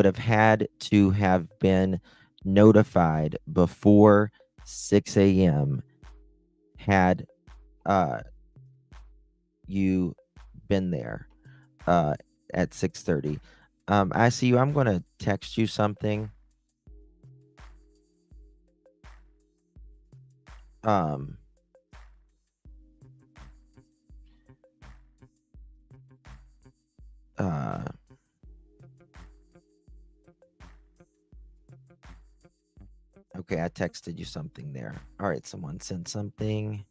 have had to have been notified before 6 a.m. had you been there at 6:30. I see you. I'm going to text you something. Okay, I texted you something there. All right, someone sent something.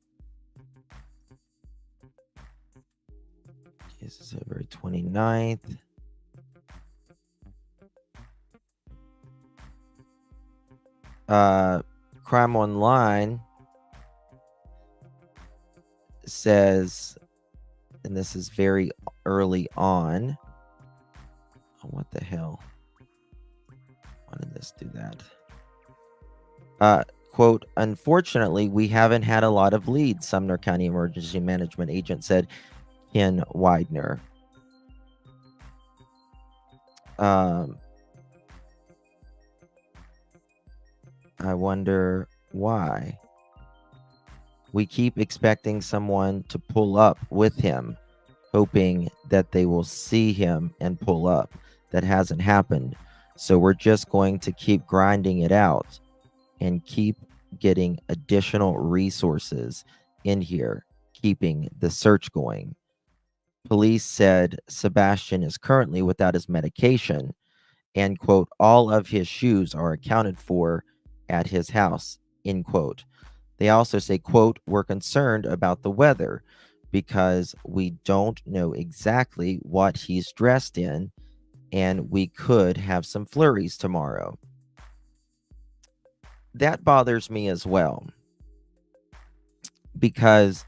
This is February 29th. Crime Online says, and this is very early on. Oh, what the hell? Why did this do that? Quote, unfortunately, we haven't had a lot of leads, Sumner County Emergency Management Agent said Ken Widener. I wonder why. We keep expecting someone to pull up with him, hoping that they will see him and pull up. That hasn't happened. So we're just going to keep grinding it out and keep getting additional resources in here, keeping the search going. Police said Sebastian is currently without his medication and, quote, all of his shoes are accounted for at his house, end quote. They also say, quote, we're concerned about the weather because we don't know exactly what he's dressed in and we could have some flurries tomorrow. That bothers me as well because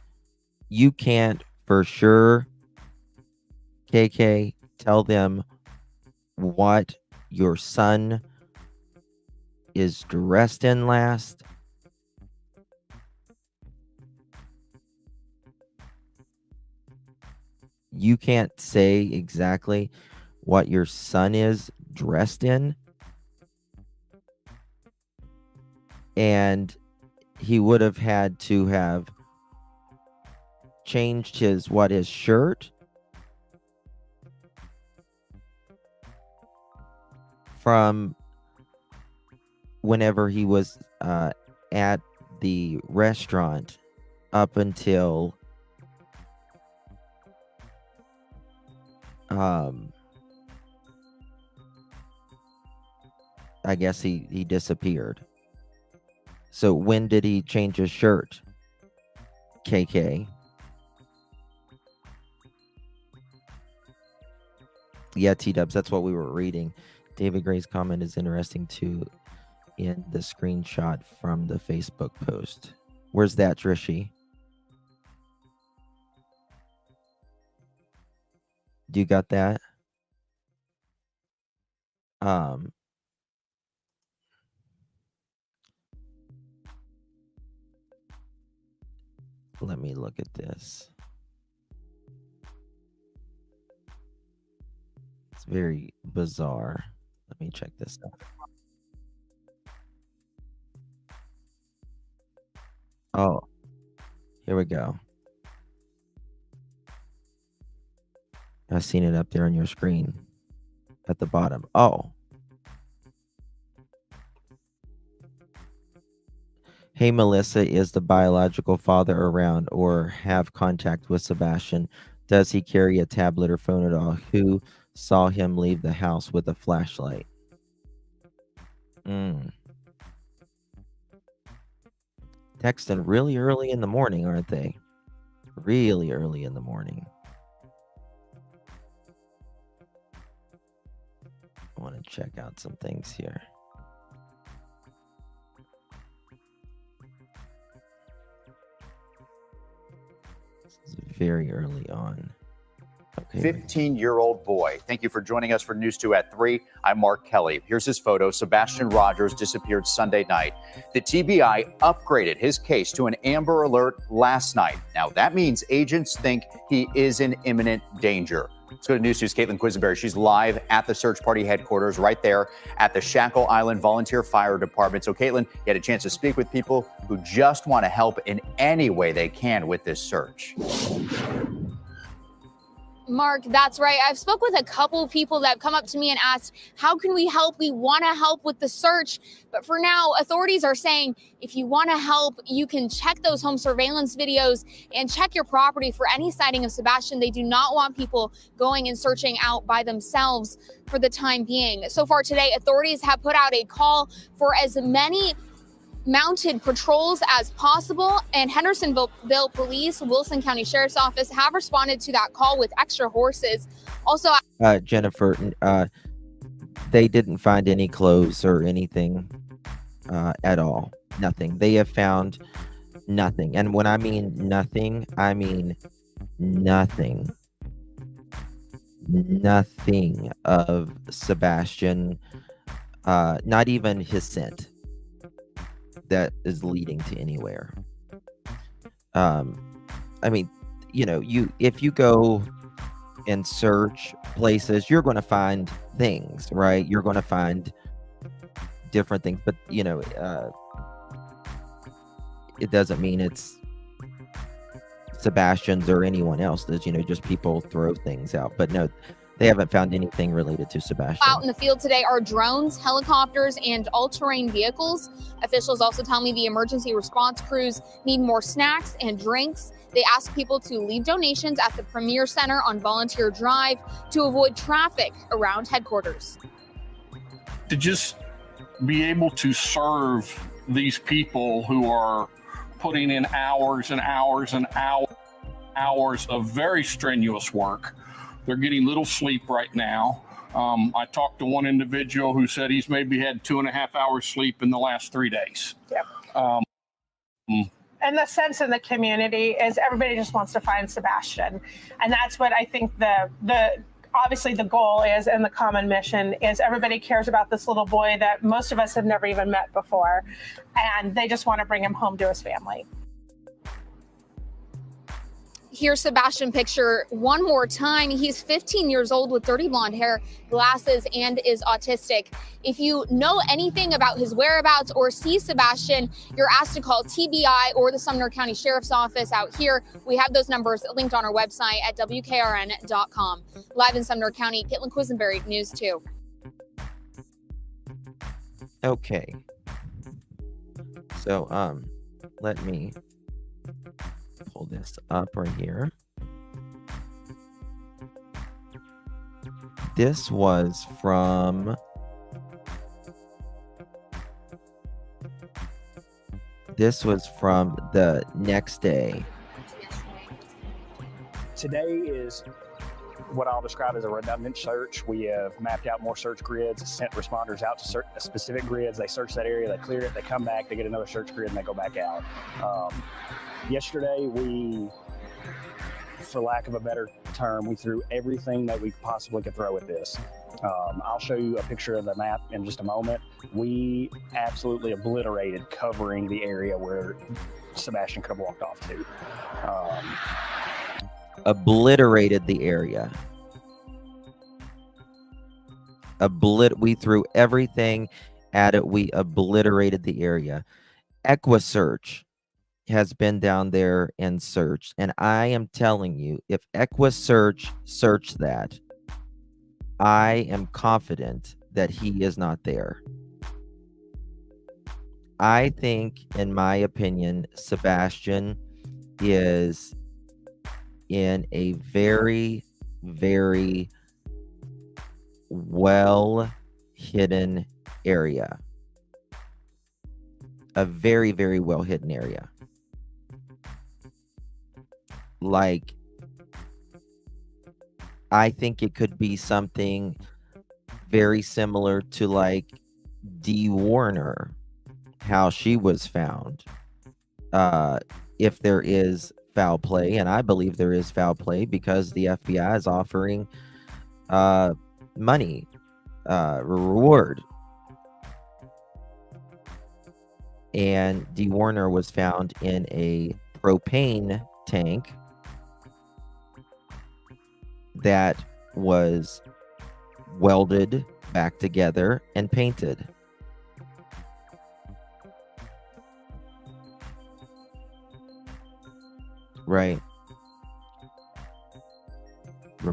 you can't for sure, KK, tell them what your son is dressed in last. You can't say exactly what your son is dressed in. And he would have had to have changed his shirt from whenever he was at the restaurant up until I guess he disappeared. So when did he change his shirt? KK. Yeah, T-dubs, that's what we were reading. David Gray's comment is interesting too in the screenshot from the Facebook post. Where's that, Drishy? Do you got that? Let me look at this. It's very bizarre. Let me check this out. Oh, here we go. I've seen it up there on your screen at the bottom. Oh. Hey, Melissa, is the biological father around or have contact with Sebastian? Does he carry a tablet or phone at all? Who saw him leave the house with a flashlight? Texting really early in the morning, aren't they? Really early in the morning. I want to check out some things here. Very early on. Okay. 15-year-old boy. Thank you for joining us for News 2 at 3. I'm Mark Kelly. Here's his photo. Sebastian Rogers disappeared Sunday night. The TBI upgraded his case to an Amber Alert last night. Now, that means agents think he is in imminent danger. Let's go to News 2's Caitlin Quisenberry. She's live at the search party headquarters right there at the Shackle Island Volunteer Fire Department. So, Caitlin, you had a chance to speak with people who just want to help in any way they can with this search. Mark, that's right. I've spoke with a couple people that have come up to me and asked, how can we help? We want to help with the search. But for now, authorities are saying if you want to help, you can check those home surveillance videos and check your property for any sighting of Sebastian. They do not want people going and searching out by themselves for the time being. So far today, authorities have put out a call for as many mounted patrols as possible, and Hendersonville Police, Wilson County Sheriff's Office have responded to that call with extra horses. Also, Jennifer, they didn't find any clothes or anything at all. Nothing. They have found nothing. And when I mean nothing, I mean nothing. Nothing of Sebastian, not even his scent that is leading to anywhere. I mean, if you go and search places, you're going to find things, right? You're going to find different things, but it doesn't mean it's Sebastian's or anyone else's. Just people throw things out, but no, they haven't found anything related to Sebastian. Out in the field today are drones, helicopters, and all-terrain vehicles. Officials also tell me the emergency response crews need more snacks and drinks. They ask people to leave donations at the Premier Center on Volunteer Drive to avoid traffic around headquarters. To just be able to serve these people who are putting in hours and hours and hours of very strenuous work. They're getting little sleep right now. I talked to one individual who said he's maybe had 2.5 hours sleep in the last 3 days. Yep. And the sense in the community is everybody just wants to find Sebastian. And that's what I think the obviously the goal is, and the common mission is, everybody cares about this little boy that most of us have never even met before. And they just want to bring him home to his family. Here's Sebastian picture one more time. He's 15 years old with dirty blonde hair, glasses, and is autistic. If you know anything about his whereabouts or see Sebastian, you're asked to call TBI or the Sumner County Sheriff's Office out here. We have those numbers linked on our website at WKRN.com. Live in Sumner County, Caitlin Quisenberry, News 2. Okay. So, let me pull this up right here. This was from the next day. Today is what I'll describe as a redundant search. We have mapped out more search grids, sent responders out to specific grids. They search that area, they clear it, they come back, they get another search grid, and they go back out. Yesterday, we, for lack of a better term, we threw everything that we possibly could throw at this. I'll show you a picture of the map in just a moment. We absolutely obliterated covering the area where Sebastian could have walked off to. Obliterated the area. We threw everything at it. We obliterated the area. EquiSearch has been down there and searched, and I am telling you, if EquiSearch searched that, I am confident that he is not there. I think, in my opinion, Sebastian is in a very, very well hidden area. A very, very well hidden area. Like, I think it could be something very similar to like Dee Warner, how she was found. If there is foul play, and I believe there is foul play because the FBI is offering money, reward. And Dee Warner was found in a propane tank that was welded back together and painted. Right.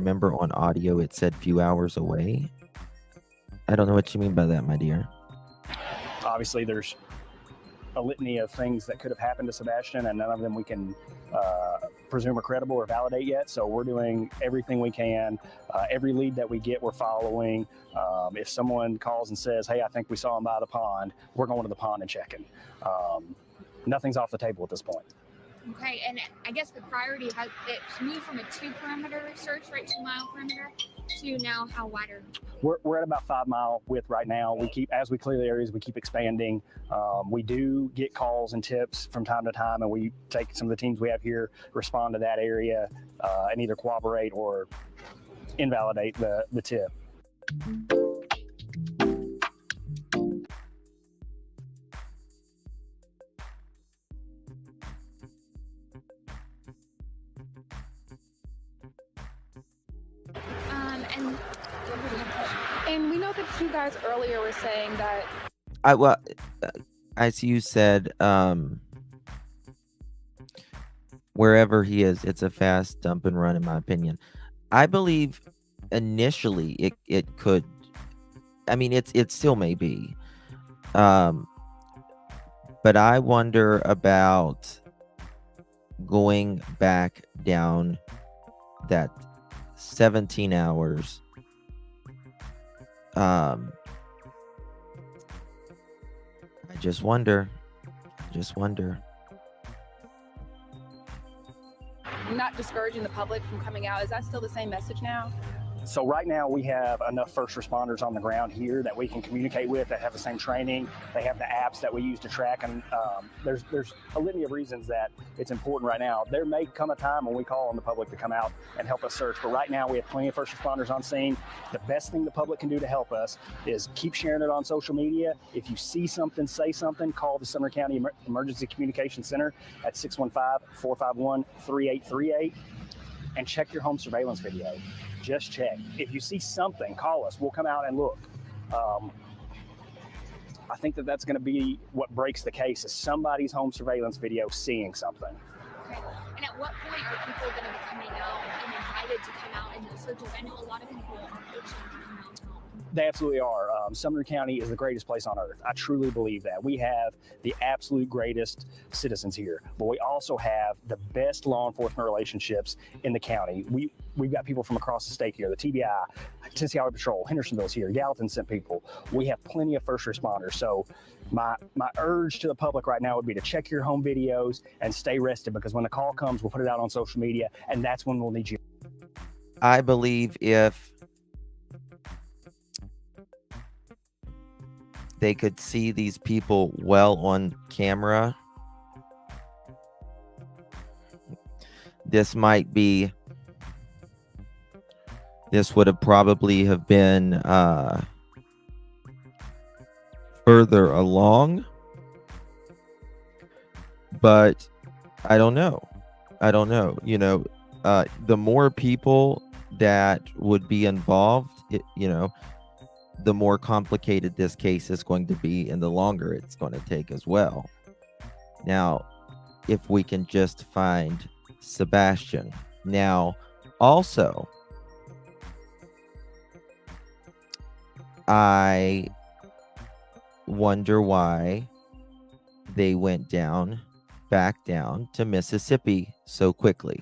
remember on audio it said few hours away. I don't know what you mean by that, my dear. Obviously, there's a litany of things that could have happened to Sebastian, and none of them we can presume are credible or validate yet. So we're doing everything we can. Every lead that we get, we're following. If someone calls and says, hey, I think we saw him by the pond, we're going to the pond and checking. Nothing's off the table at this point. Okay, and I guess the priority has it's moved from a 2-perimeter search, right, 2-mile perimeter, to now how wider? We're at about 5 mile width right now. We keep, as we clear the areas, we keep expanding. We do get calls and tips from time to time, and we take some of the teams we have here, respond to that area, and either corroborate or invalidate the tip. And we know that you guys earlier were saying that. As you said, wherever he is, it's a fast dump and run, in my opinion. I believe initially it could. I mean, it still may be. But I wonder about going back down that 17 hours. I just wonder. Not discouraging the public from coming out. Is that still the same message now? So right now we have enough first responders on the ground here that we can communicate with, that have the same training. They have the apps that we use to track, and there's a litany of reasons that it's important right now. There may come a time when we call on the public to come out and help us search, but right now we have plenty of first responders on scene. The best thing the public can do to help us is keep sharing it on social media. If you see something, say something, call the Sumner County Emergency Communication Center at 615-451-3838 and check your home surveillance video. Just check. If you see something, call us. We'll come out and look. I think that's going to be what breaks the case, is somebody's home surveillance video seeing something. Okay. And at what point are people going to be coming out and invited to come out in the searches? I know a lot of people are itching to come out. They absolutely are. Sumner County is the greatest place on earth. I truly believe that. We have the absolute greatest citizens here, but we also have the best law enforcement relationships in the county. We've got people from across the state here, the TBI, Tennessee Highway Patrol, Hendersonville's here, Gallatin sent people. We have plenty of first responders. So my urge to the public right now would be to check your home videos and stay rested, because when the call comes, we'll put it out on social media, and that's when we'll need you. I believe if they could see these people well on camera, this would have probably have been further along, but I don't know. You know, the more people that would be involved, the more complicated this case is going to be, and the longer it's going to take as well. Now, if we can just find Sebastian. Now, also, I wonder why they went back down to Mississippi so quickly.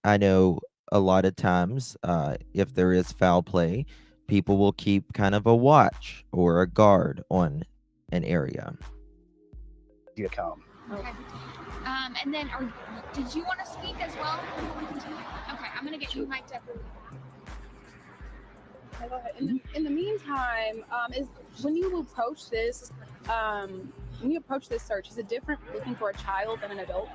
I know a lot of times, if there is foul play, people will keep kind of a watch or a guard on an area. You come. Okay. And then, did you want to speak as well before we continue? Okay, I'm going to get you mic'd up. Okay, go ahead. In the meantime, is when you approach this search, is it different looking for a child than an adult?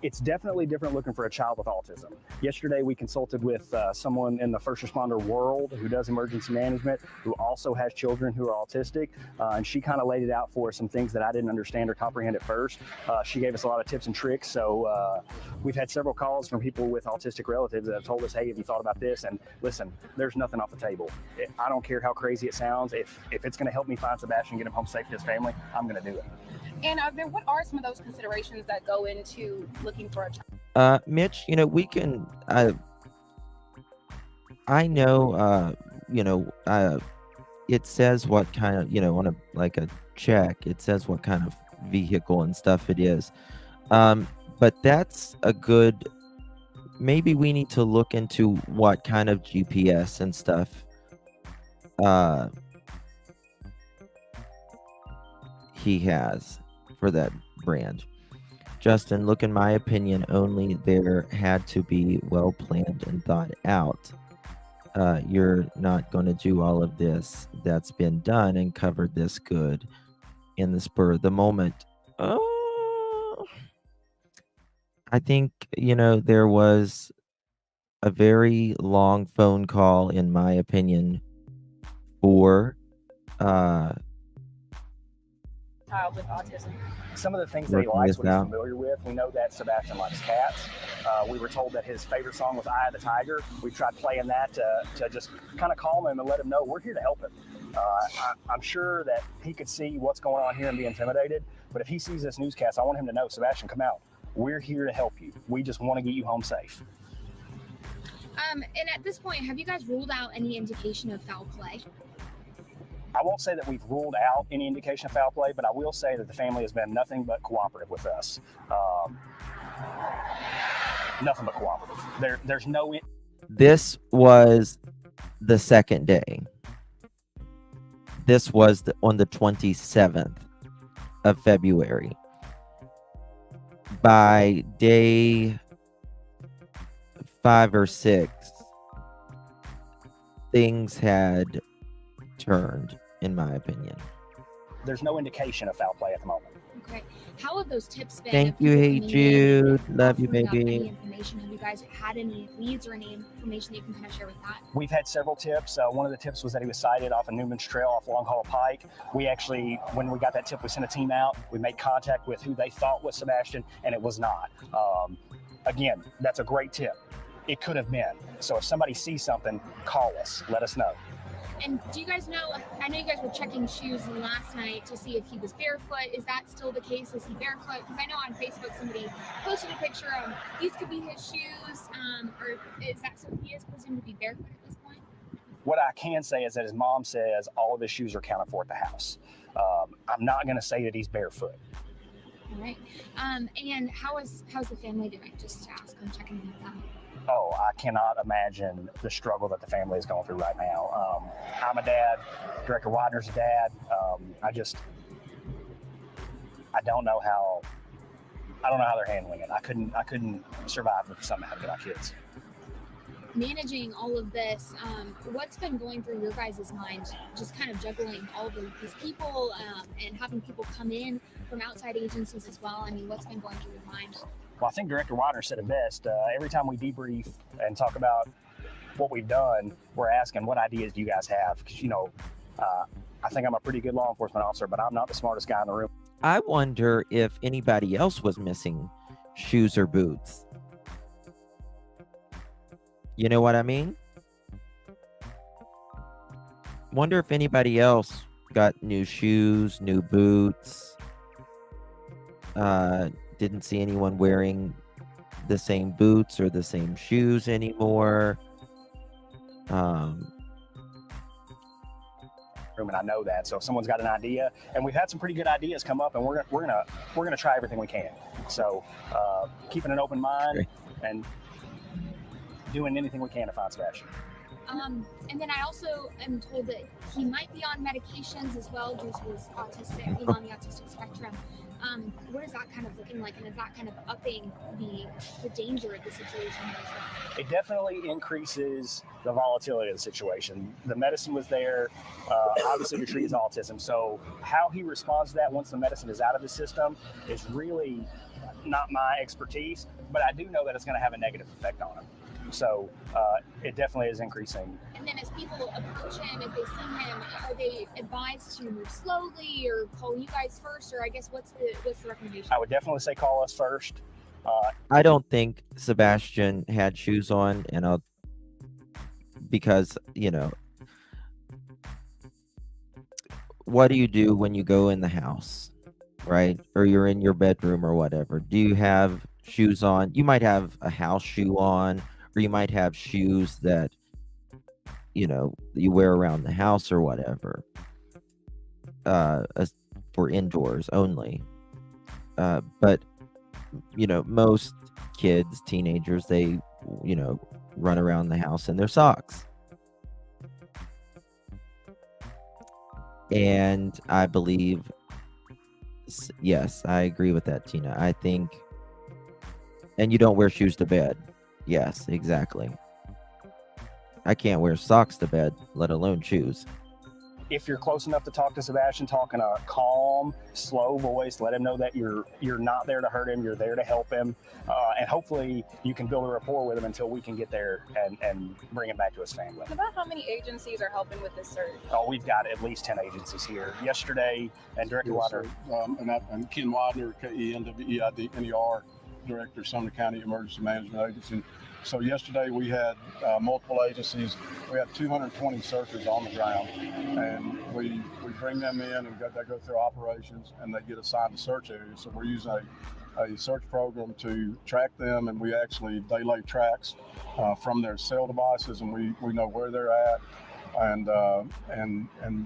It's definitely different looking for a child with autism. Yesterday, we consulted with someone in the first responder world who does emergency management, who also has children who are autistic, and she kind of laid it out for us, some things that I didn't understand or comprehend at first. She gave us a lot of tips and tricks, so we've had several calls from people with autistic relatives that have told us, hey, have you thought about this? And listen, there's nothing off the table. I don't care how crazy it sounds. If it's going to help me find Sebastian, get him home safe to his family, I'm going to do it. And what are some of those considerations that go into looking for a child? Mitch, we can. I know. It says what kind of, on a check. It says what kind of vehicle and stuff it is. But that's a good. Maybe we need to look into what kind of GPS and stuff he has for that brand. Justin, look, in my opinion, only there had to be well planned and thought out. You're not going to do all of this that's been done and covered this good in the spur of the moment. I think, there was a very long phone call, in my opinion, for child with autism. Some of the things that he likes, what he's familiar with. We know that Sebastian likes cats. We were told that his favorite song was Eye of the Tiger. We tried playing that to just kind of calm him and let him know we're here to help him. I'm sure that he could see what's going on here and be intimidated, but if he sees this newscast, I want him to know, Sebastian, come out. We're here to help you. We just want to get you home safe. And at this point, have you guys ruled out any indication of foul play? I won't say that we've ruled out any indication of foul play, but I will say that the family has been nothing but cooperative with us. Nothing but cooperative. There's no... This was the second day. This was on the 27th of February. By day 5 or 6, things had turned, in my opinion. There's no indication of foul play at the moment. Okay. How have those tips been? Thank you, hey Jude. Love you, baby. Any information? Have you guys had any leads or any information that you can kind of share with that? We've had several tips. One of the tips was that he was sighted off of Newman's Trail off Long Haul Pike. We actually, when we got that tip, we sent a team out. We made contact with who they thought was Sebastian, and it was not. Again, that's a great tip. It could have been. So if somebody sees something, call us. Let us know. And do you guys know, I know you guys were checking shoes last night to see if he was barefoot. Is that still the case? Is he barefoot? Because I know on Facebook somebody posted a picture of these could be his shoes. Or is that so he is presumed to be barefoot at this point? What I can say is that his mom says all of his shoes are accounted for at the house. I'm not going to say that he's barefoot. All right. And how's the family doing? Just to ask, I'm checking in with them. Oh, I cannot imagine the struggle that the family is going through right now. I'm a dad. Director Widener's a dad. I don't know how they're handling it. I couldn't survive if something happened to my kids. Managing all of this, what's been going through your guys' mind? Just kind of juggling all of these people and having people come in from outside agencies as well. I mean, what's been going through your mind? Well, I think Director Widener said it best. Every time we debrief and talk about what we've done, we're asking, what ideas do you guys have? Because, I think I'm a pretty good law enforcement officer, but I'm not the smartest guy in the room. I wonder if anybody else was missing shoes or boots. You know what I mean? Wonder if anybody else got new shoes, new boots. Didn't see anyone wearing the same boots or the same shoes anymore. And I know that. So if someone's got an idea, and we've had some pretty good ideas come up, and we're gonna try everything we can. So keeping an open mind and doing anything we can to find Sebastian. And then I also am told that he might be on medications as well due to his autistic, being on the autistic spectrum. What is that kind of looking like, and is that kind of upping the danger of the situation as well? It definitely increases the volatility of the situation. The medicine was there, obviously to treat his autism. So how he responds to that once the medicine is out of the system is really not my expertise, but I do know that it's going to have a negative effect on him. So it definitely is increasing. And then as people approach him, if they see him, are they advised to move slowly or call you guys first? Or I guess what's the recommendation? I would definitely say call us first. I don't think Sebastian had shoes on, and because, what do you do when you go in the house? right? Or you're in your bedroom or whatever. Do you have shoes on? You might have a house shoe on, or you might have shoes that, you wear around the house or whatever, for indoors only. But, most kids, teenagers, they, run around the house in their socks. And I believe, yes, I agree with that, Tina. I think, and you don't wear shoes to bed. Yes, exactly. I can't wear socks to bed, let alone shoes. If you're close enough to talk to Sebastian, talk in a calm, slow voice, let him know that you're not there to hurt him, you're there to help him, and hopefully you can build a rapport with him until we can get there and bring him back to his family. About how many agencies are helping with this search? Oh, we've got at least 10 agencies here. Yesterday, and Director Widener. And Ken Widener, KENWEID, NER, Director, Sumner County Emergency Management Agency. So yesterday we had multiple agencies. We had 220 searchers on the ground, and we bring them in and they go through operations and they get assigned to search areas. So we're using a search program to track them, and they lay tracks from their cell devices, and we know where they're at, and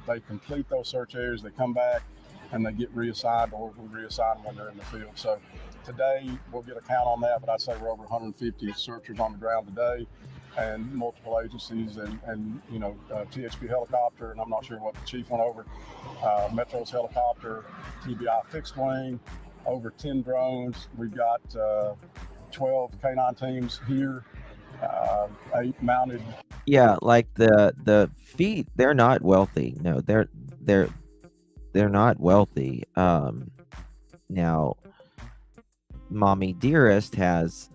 they complete those search areas. They come back and they get reassigned, or we reassign them when they're in the field. So today we'll get a count on that, but I'd say we're over 150 searchers on the ground today, and multiple agencies, and THP helicopter, and I'm not sure what the chief went over, Metro's helicopter, TBI fixed wing, over 10 drones. We've got 12 K9 teams here, 8 mounted. Yeah, like the feet, they're not wealthy. No, they're not wealthy. Now, Mommy Dearest has,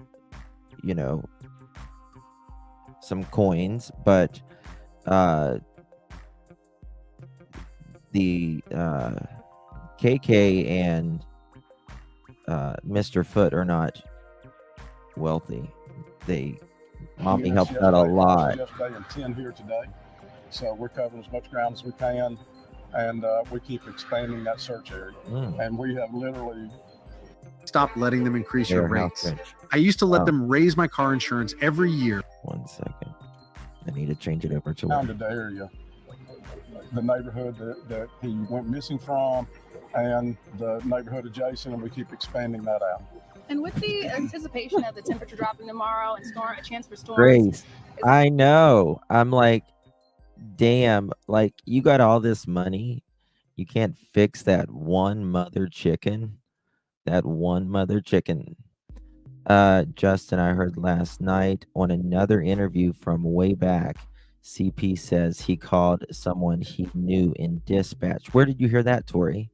some coins, but the KK and Mr. Foot are not wealthy. Mommy helped out a lot. Yesterday and 10 here today. So we're covering as much ground as we can, and we keep expanding that search area. And we have literally stop letting them increase your rates. I used to let them raise my car insurance every year. 1 second. I need to change it over to found the area, the neighborhood that he went missing from, and the neighborhood adjacent, and we keep expanding that out. And with the anticipation of the temperature dropping tomorrow and a chance for storms. Grace, I know. I'm like, damn, like you got all this money. You can't fix that one mother chicken. Justin, I heard last night on another interview from way back, CP says he called someone he knew in dispatch. Where did you hear that, Tori?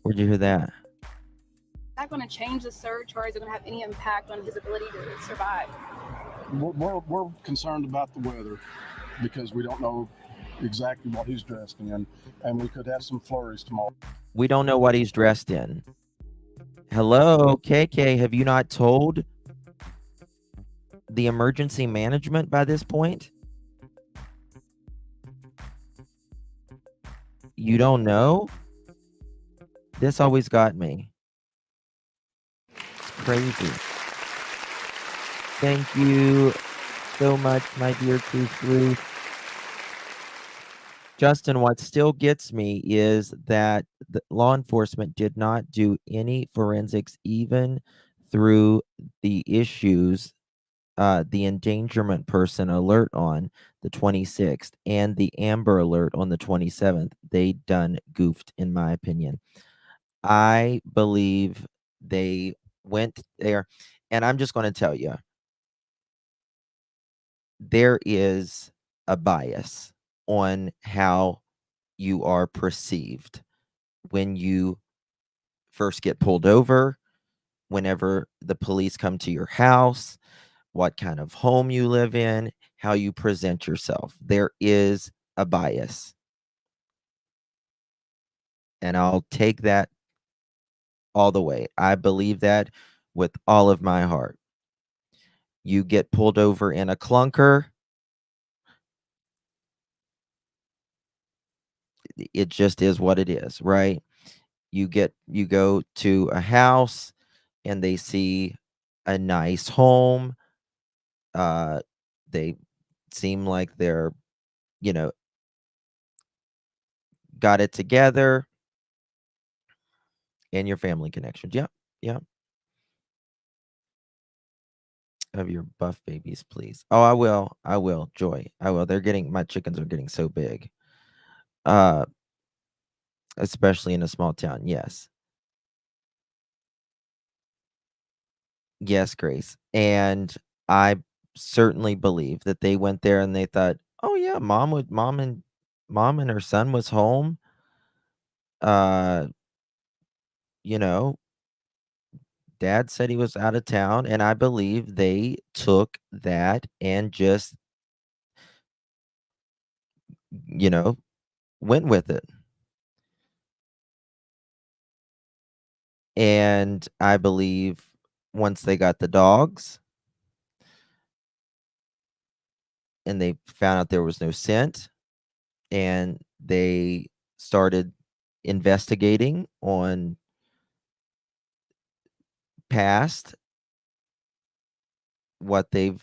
Where'd you hear that? Is that going to change the search, or is it going to have any impact on his ability to survive? We're concerned about the weather because we don't know exactly what he's dressed in, and we could have some flurries tomorrow. We don't know what he's dressed in. Hello, KK, have you not told the emergency management by this point? You don't know? This always got me. It's crazy. Thank you so much, my dear Truth Ruth. Justin, what still gets me is that the law enforcement did not do any forensics even through the issues, the endangerment person alert on the 26th and the Amber alert on the 27th. They done goofed, in my opinion. I believe they went there, and I'm just going to tell you, there is a bias on how you are perceived when you first get pulled over, whenever the police come to your house, what kind of home you live in, how you present yourself. There is a bias. And I'll take that all the way. I believe that with all of my heart. You get pulled over in a clunker, it just is what it is, right? You go to a house and they see a nice home. They seem like they're, got it together. And your family connections. Yep. Yep. Of your buff babies, please. Oh, I will. Joy. I will. My chickens are getting so big. Especially in a small town. Yes. Yes, Grace. And I certainly believe that they went there and they thought, "Oh yeah, mom and her son was home." Uh, Dad said he was out of town, and I believe they took that and just, went with it. And I believe once they got the dogs and they found out there was no scent, and they started investigating on past what they've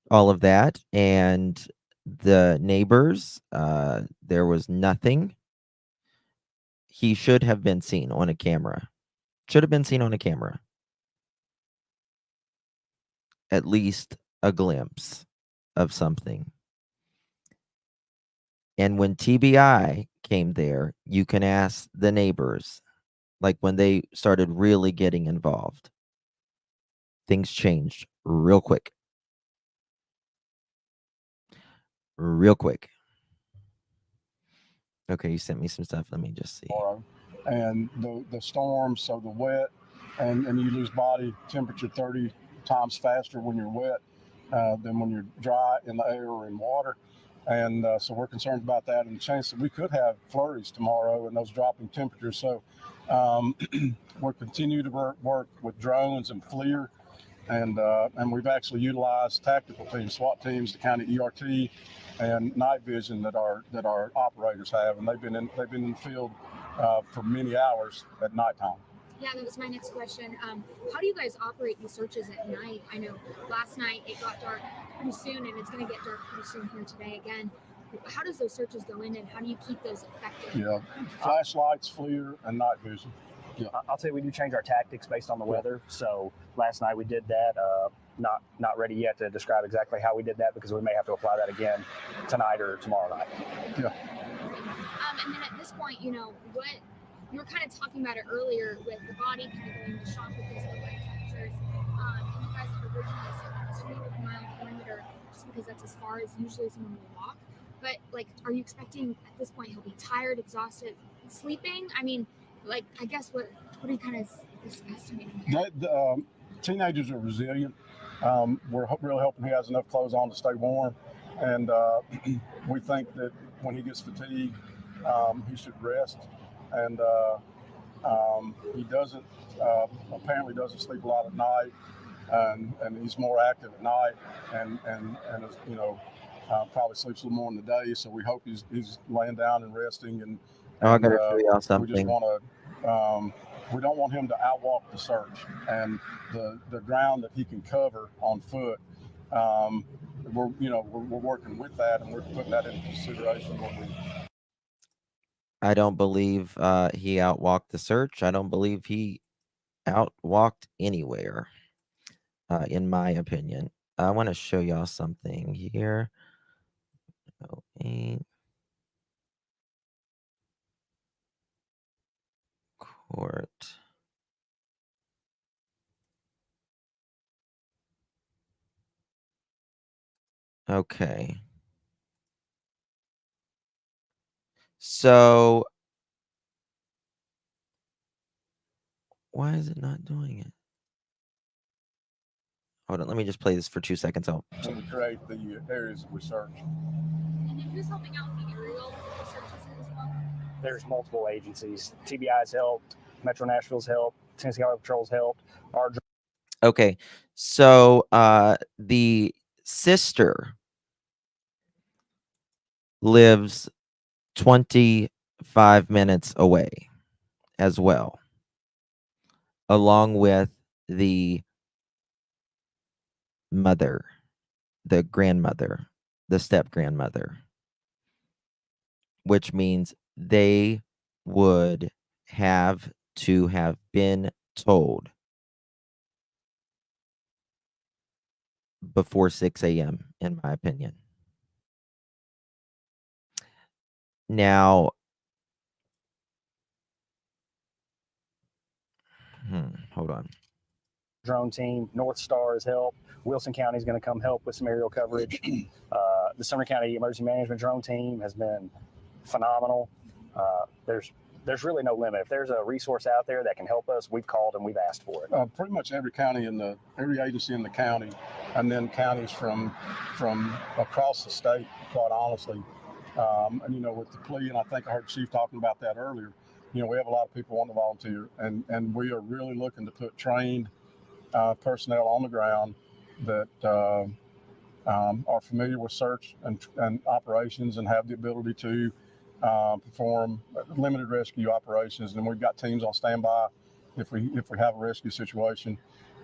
all of that, and the neighbors, there was nothing. He should have been seen on a camera. Should have been seen on a camera. At least a glimpse of something. And when TBI came there, you can ask the neighbors, like when they started really getting involved, things changed real quick. Real quick. Okay, you sent me some stuff. Let me just see. And the storms, so the wet, and you lose body temperature 30 times faster when you're wet than when you're dry in the air or in water. And so we're concerned about that, and the chance that we could have flurries tomorrow and those dropping temperatures. So we're continuing to work with drones and FLIR, and we've actually utilized tactical teams, SWAT teams, the county ERT, and night vision that our operators have, and they've been in the field for many hours at nighttime. Yeah, that was my next question. How do you guys operate these searches at night? I know last night it got dark pretty soon, and it's going to get dark pretty soon here today again. How does those searches go in, and how do you keep those effective? Yeah, flashlights, FLIR, and night vision. Yeah. I'll say we do change our tactics based on the weather. So last night we did that. Not ready yet to describe exactly how we did that, because we may have to apply that again tonight or tomorrow night. Yeah. And then at this point, what you were kind of talking about it earlier with the body kind of going into shock with these low temperatures. And you guys have originally said 2 mile perimeter, just because that's as far as usually someone will walk. But are you expecting at this point he'll be tired, exhausted, sleeping? I mean, I guess what are you kind of estimating here? Teenagers are resilient. We're really hoping he has enough clothes on to stay warm, and we think that when he gets fatigued, he should rest. And he apparently doesn't sleep a lot at night, and he's more active at night, and probably sleeps a little more in the day. So we hope he's laying down and resting. And I gotta show y'all something. We just want to. We don't want him to outwalk the search, and the ground that he can cover on foot. We're working with that, and we're putting that into consideration when we. I don't believe he outwalked the search. I don't believe he outwalked anywhere, in my opinion. I want to show y'all something here. Court. Okay. So why is it not doing it? Hold on, let me just play this for 2 seconds. So we create the areas that we search. And then who's helping out with the aerial searches as well? There's multiple agencies. TBI's helped, Metro Nashville's helped, Tennessee Highway Patrol's helped. Okay, so the sister lives 20 5 minutes away as well, along with the mother, the grandmother, the step grandmother, which means they would have to have been told before 6 a.m., in my opinion. Now, hold on. Drone team, North Star has helped. Wilson County is going to come help with some aerial coverage. The Sumner County Emergency Management drone team has been phenomenal. There's really no limit. If there's a resource out there that can help us, we've called and we've asked for it. Pretty much every county every agency in the county, and then counties from across the state, quite honestly. And with the plea, and I think I heard Chief talking about that earlier. We have a lot of people wanting to volunteer, and we are really looking to put trained personnel on the ground that are familiar with search and operations and have the ability to perform limited rescue operations. And we've got teams on standby if we have a rescue situation.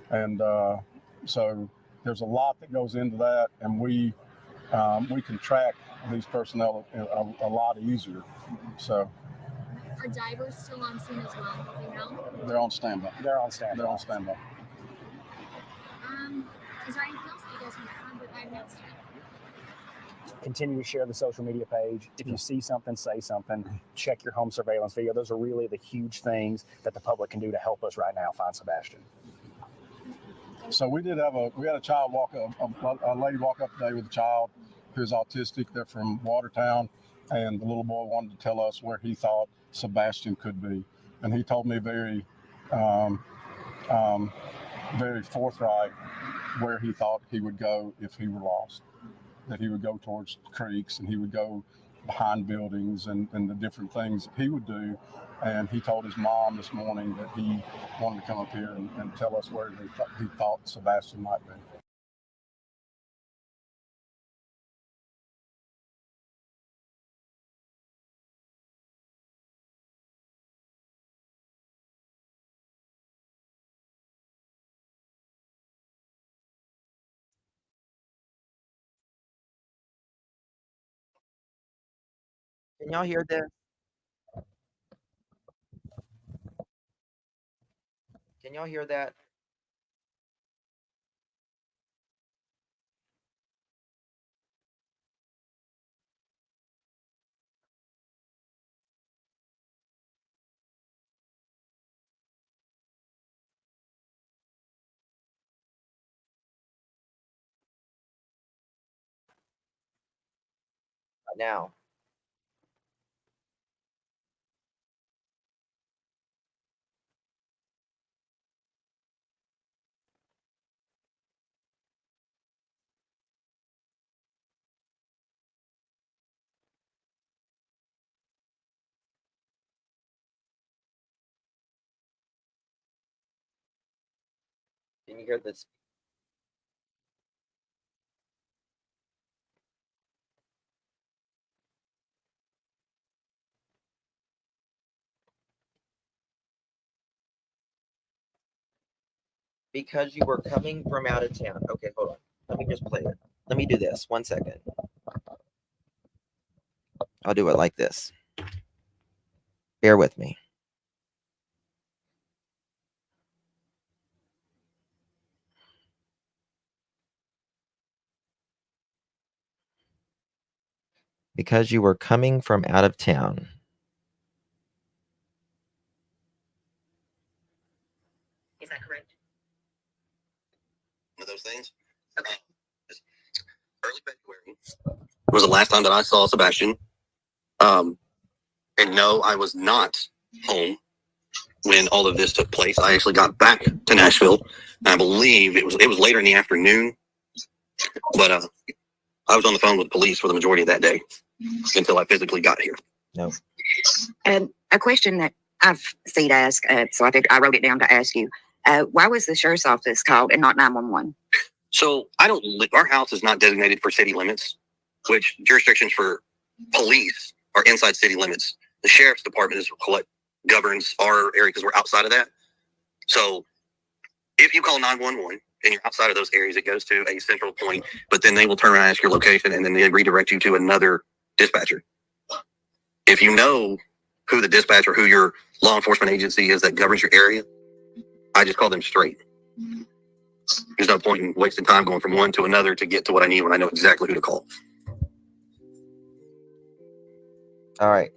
And so there's a lot that goes into that, and we can track these personnel a lot easier. So. Are divers still on scene as well? Do you know? They're on standby. They're on standby. They're on standby. Is there anything else that you guys want to add that I missed yet? Continue to share the social media page. If you see something, say something. Check your home surveillance video. Those are really the huge things that the public can do to help us right now find Sebastian. So we had a child walk up, a lady walk up today with a child who's autistic. They're from Watertown, and the little boy wanted to tell us where he thought Sebastian could be, and he told me very forthright where he thought he would go if he were lost. That he would go towards creeks, and he would go behind buildings, and the different things that he would do. And he told his mom this morning that he wanted to come up here and tell us where he thought Sebastian might be. Can y'all hear this? Can y'all hear that? Now. Can you hear this? Because you were coming from out of town. Okay, hold on. Let me just play it. Let me do this. 1 second. I'll do it like this. Bear with me. Because you were coming from out of town. Is that correct? One of those things. Okay. Early February was the last time that I saw Sebastian. And no, I was not home when all of this took place. I actually got back to Nashville. I believe it was later in the afternoon, but I was on the phone with police for the majority of that day until I physically got here. No. A question that I've seen asked, so I wrote it down to ask you. Why was the sheriff's office called and not 911? So our house is not designated for city limits, which jurisdictions for police are inside city limits. The sheriff's department is what governs our area because we're outside of that. So if you call 911 and you're outside of those areas, it goes to a central point, but then they will turn around and ask your location and then they redirect you to another dispatcher. If you know who the dispatcher, who your law enforcement agency is that governs your area, I just call them straight. There's no point in wasting time going from one to another to get to what I need when I know exactly who to call. All right.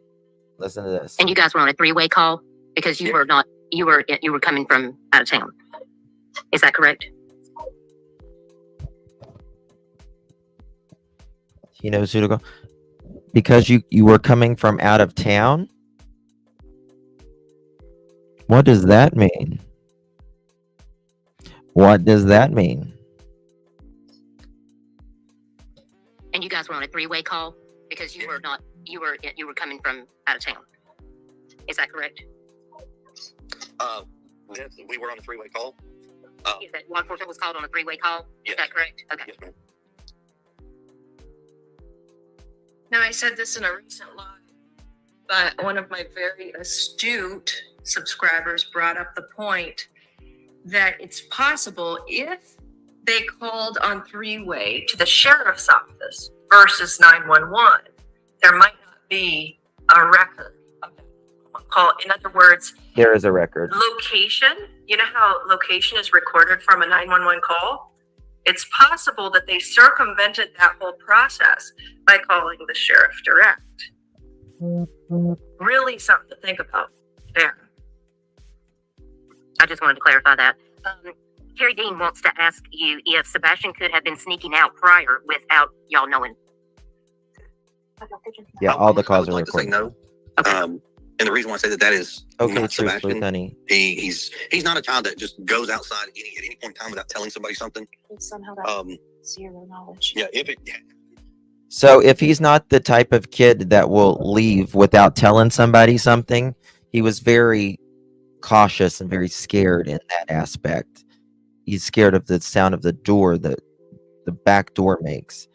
Listen to this. And you guys were on a three-way call because you were not, you were coming from out of town. Is that correct? He knows who to go. Because you were coming from out of town? What does that mean? What does that mean? And you guys were on a three-way call because you were not, you were coming from out of town. Is that correct? Yes, we were on a three-way call. Is that law enforcement was called on a three-way call? Is that correct? Okay. Yes, ma'am. Now, I said this in a recent live, but one of my very astute subscribers brought up the point that it's possible if they called on three-way to the sheriff's office versus 911, there might not be a record of that call. In other words, There is a record. location, you know how location is recorded from a 911 call? It's possible that they circumvented that whole process by calling the sheriff direct. Really something to think about there. I just wanted to clarify that. Terry Dean wants to ask you if Sebastian could have been sneaking out prior without y'all knowing. Yeah, all the calls are I'd like to say recorded. no. And the reason why I say that is Okay, not truthfully, Sebastian. honey. He's not a child that just goes outside at any point in time without telling somebody something. Somehow Zero knowledge. Yeah, So if he's not the type of kid that will leave without telling somebody something, he was very cautious and very scared in that aspect. He's scared of the sound of the door that the back door makes.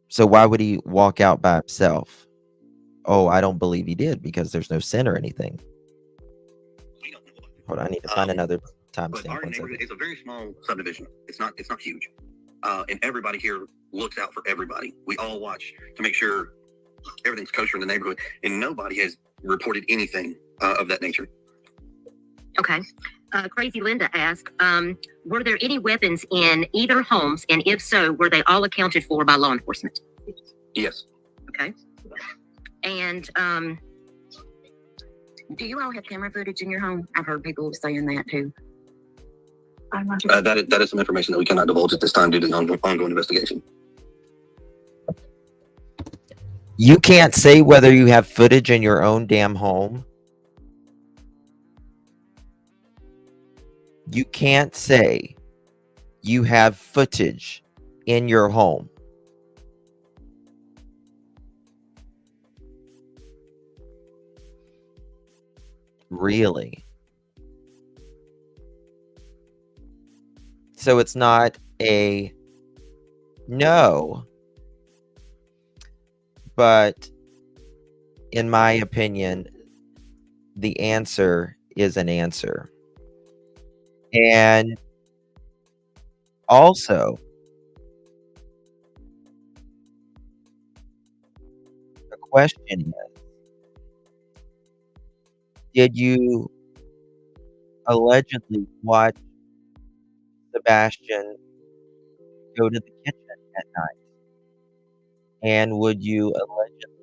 So why would he walk out by himself? Oh, I don't believe he did because there's no scent or anything. Hold on, I need to find another But timestamp. our neighborhood is a very small subdivision. It's not huge. And everybody here looks out for everybody. We all watch to make sure everything's kosher in the neighborhood, and nobody has reported anything of that nature. Okay. Crazy Linda asked, were there any weapons in either homes? And if so, were they all accounted for by law enforcement? Yes. Okay. And do you all have camera footage in your home? I've heard people saying that too. That is some information that we cannot divulge at this time due to the ongoing investigation. You can't say whether you have footage in your own damn home. You can't say you have footage in your home. Really? So it's not a no, but in my opinion, the answer is an answer. And also, the question is, did you allegedly watch Sebastian go to the kitchen at night? And would you allegedly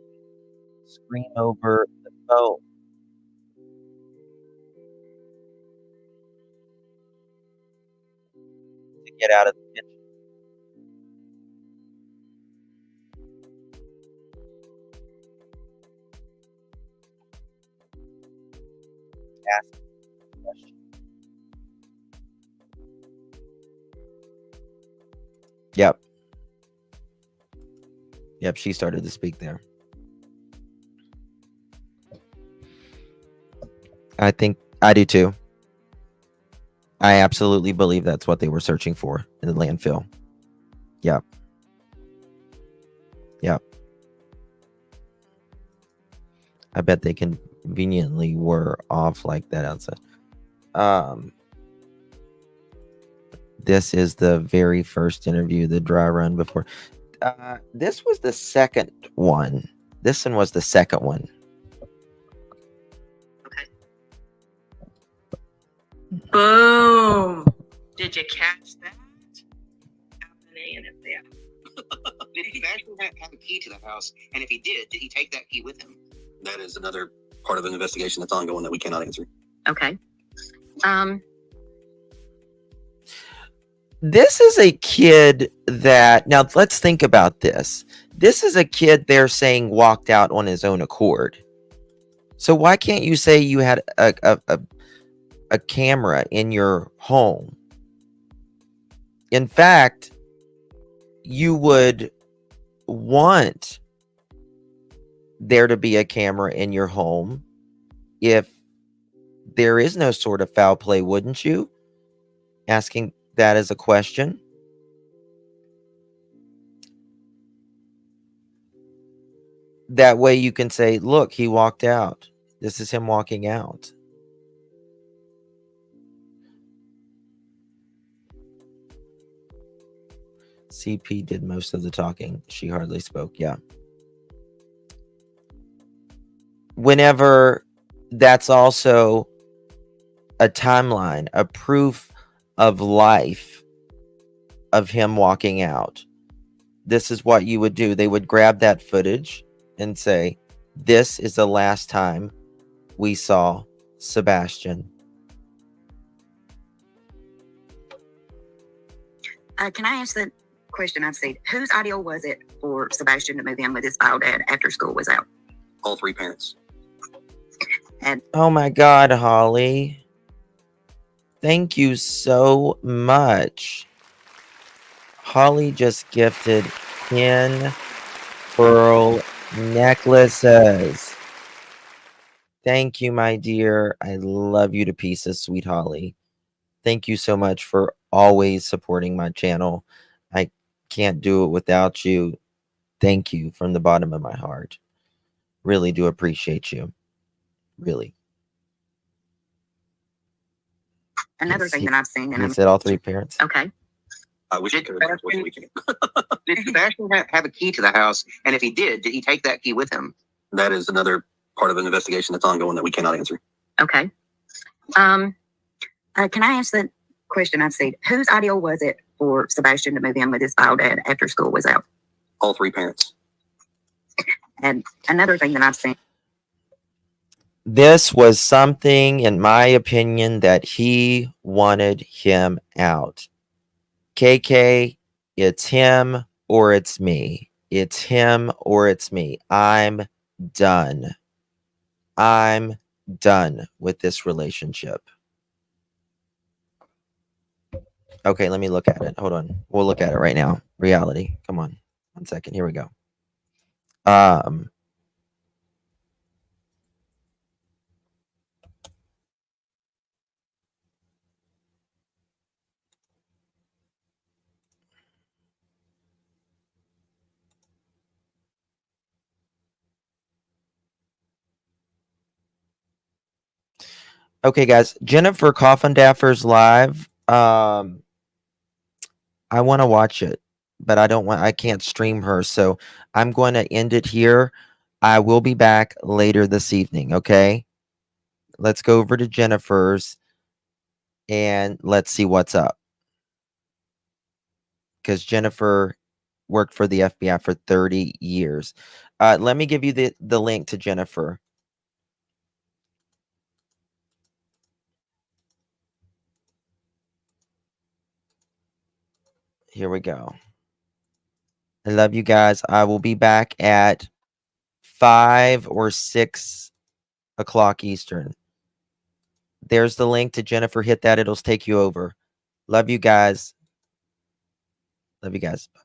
scream over the phone to get out of the kitchen? Ask the question. Yep. Yep, she started to speak there. I think I do too. I absolutely believe that's what they were searching for in the landfill. Yep. Yep. I bet they conveniently were off like that outside. This is the very first interview, the dry run before. This was the second one. This one was the second one. Boom. Did you catch that? Did Sebastian have a key to the house? And if he did he take that key with him? That is another part of an investigation that's ongoing that we cannot answer. Okay. This is a kid that, now let's think about this. This is a kid they're saying walked out on his own accord. So why can't you say you had a camera in your home? In fact, you would want there to be a camera in your home if there is no sort of foul play, wouldn't you? Asking that as a question. That way you can say, look, he walked out. This is him walking out. CP did most of the talking. She hardly spoke. Yeah. Whenever that's also a timeline, a proof of life of him walking out. This is what you would do. They would grab that footage and say, this is the last time we saw Sebastian. Can I ask the question I've seen? Whose idea was it for Sebastian to move in with his bio dad after school was out? All three parents. And oh my God, Holly. Thank you so much. Holly just gifted 10 pearl necklaces. Thank you, my dear. I love you to pieces, sweet Holly. Thank you so much for always supporting my channel. I can't do it without you. Thank you from the bottom of my heart. Really do appreciate you. Really. another thing that I've seen, and He said all three parents. Okay. I wish it could have been this weekend. Did Sebastian have a key to the house? And if he did he take that key with him? That is another part of an investigation that's ongoing that we cannot answer. Okay. Can I ask the question I've seen? Whose idea was it for Sebastian to move in with his bio dad after school was out? All three parents. And another thing that I've seen. This was something, in my opinion, that he wanted him out. KK, it's him or it's me. It's him or it's me. I'm done. I'm done with this relationship. Okay, let me look at it. Hold on. We'll look at it right now. Reality. Come on. 1 second. Here we go. Okay, guys. Jennifer Coffindaffer's live. I want to watch it, but I can't stream her, so I'm going to end it here. I will be back later this evening, okay? Let's go over to Jennifer's and let's see what's up. Because Jennifer worked for the FBI for 30 years. Let me give you the link to Jennifer. Here we go. I love you guys. I will be back at 5 or 6 o'clock Eastern. There's the link to Jennifer. Hit that. It'll take you over. Love you guys. Love you guys. Bye.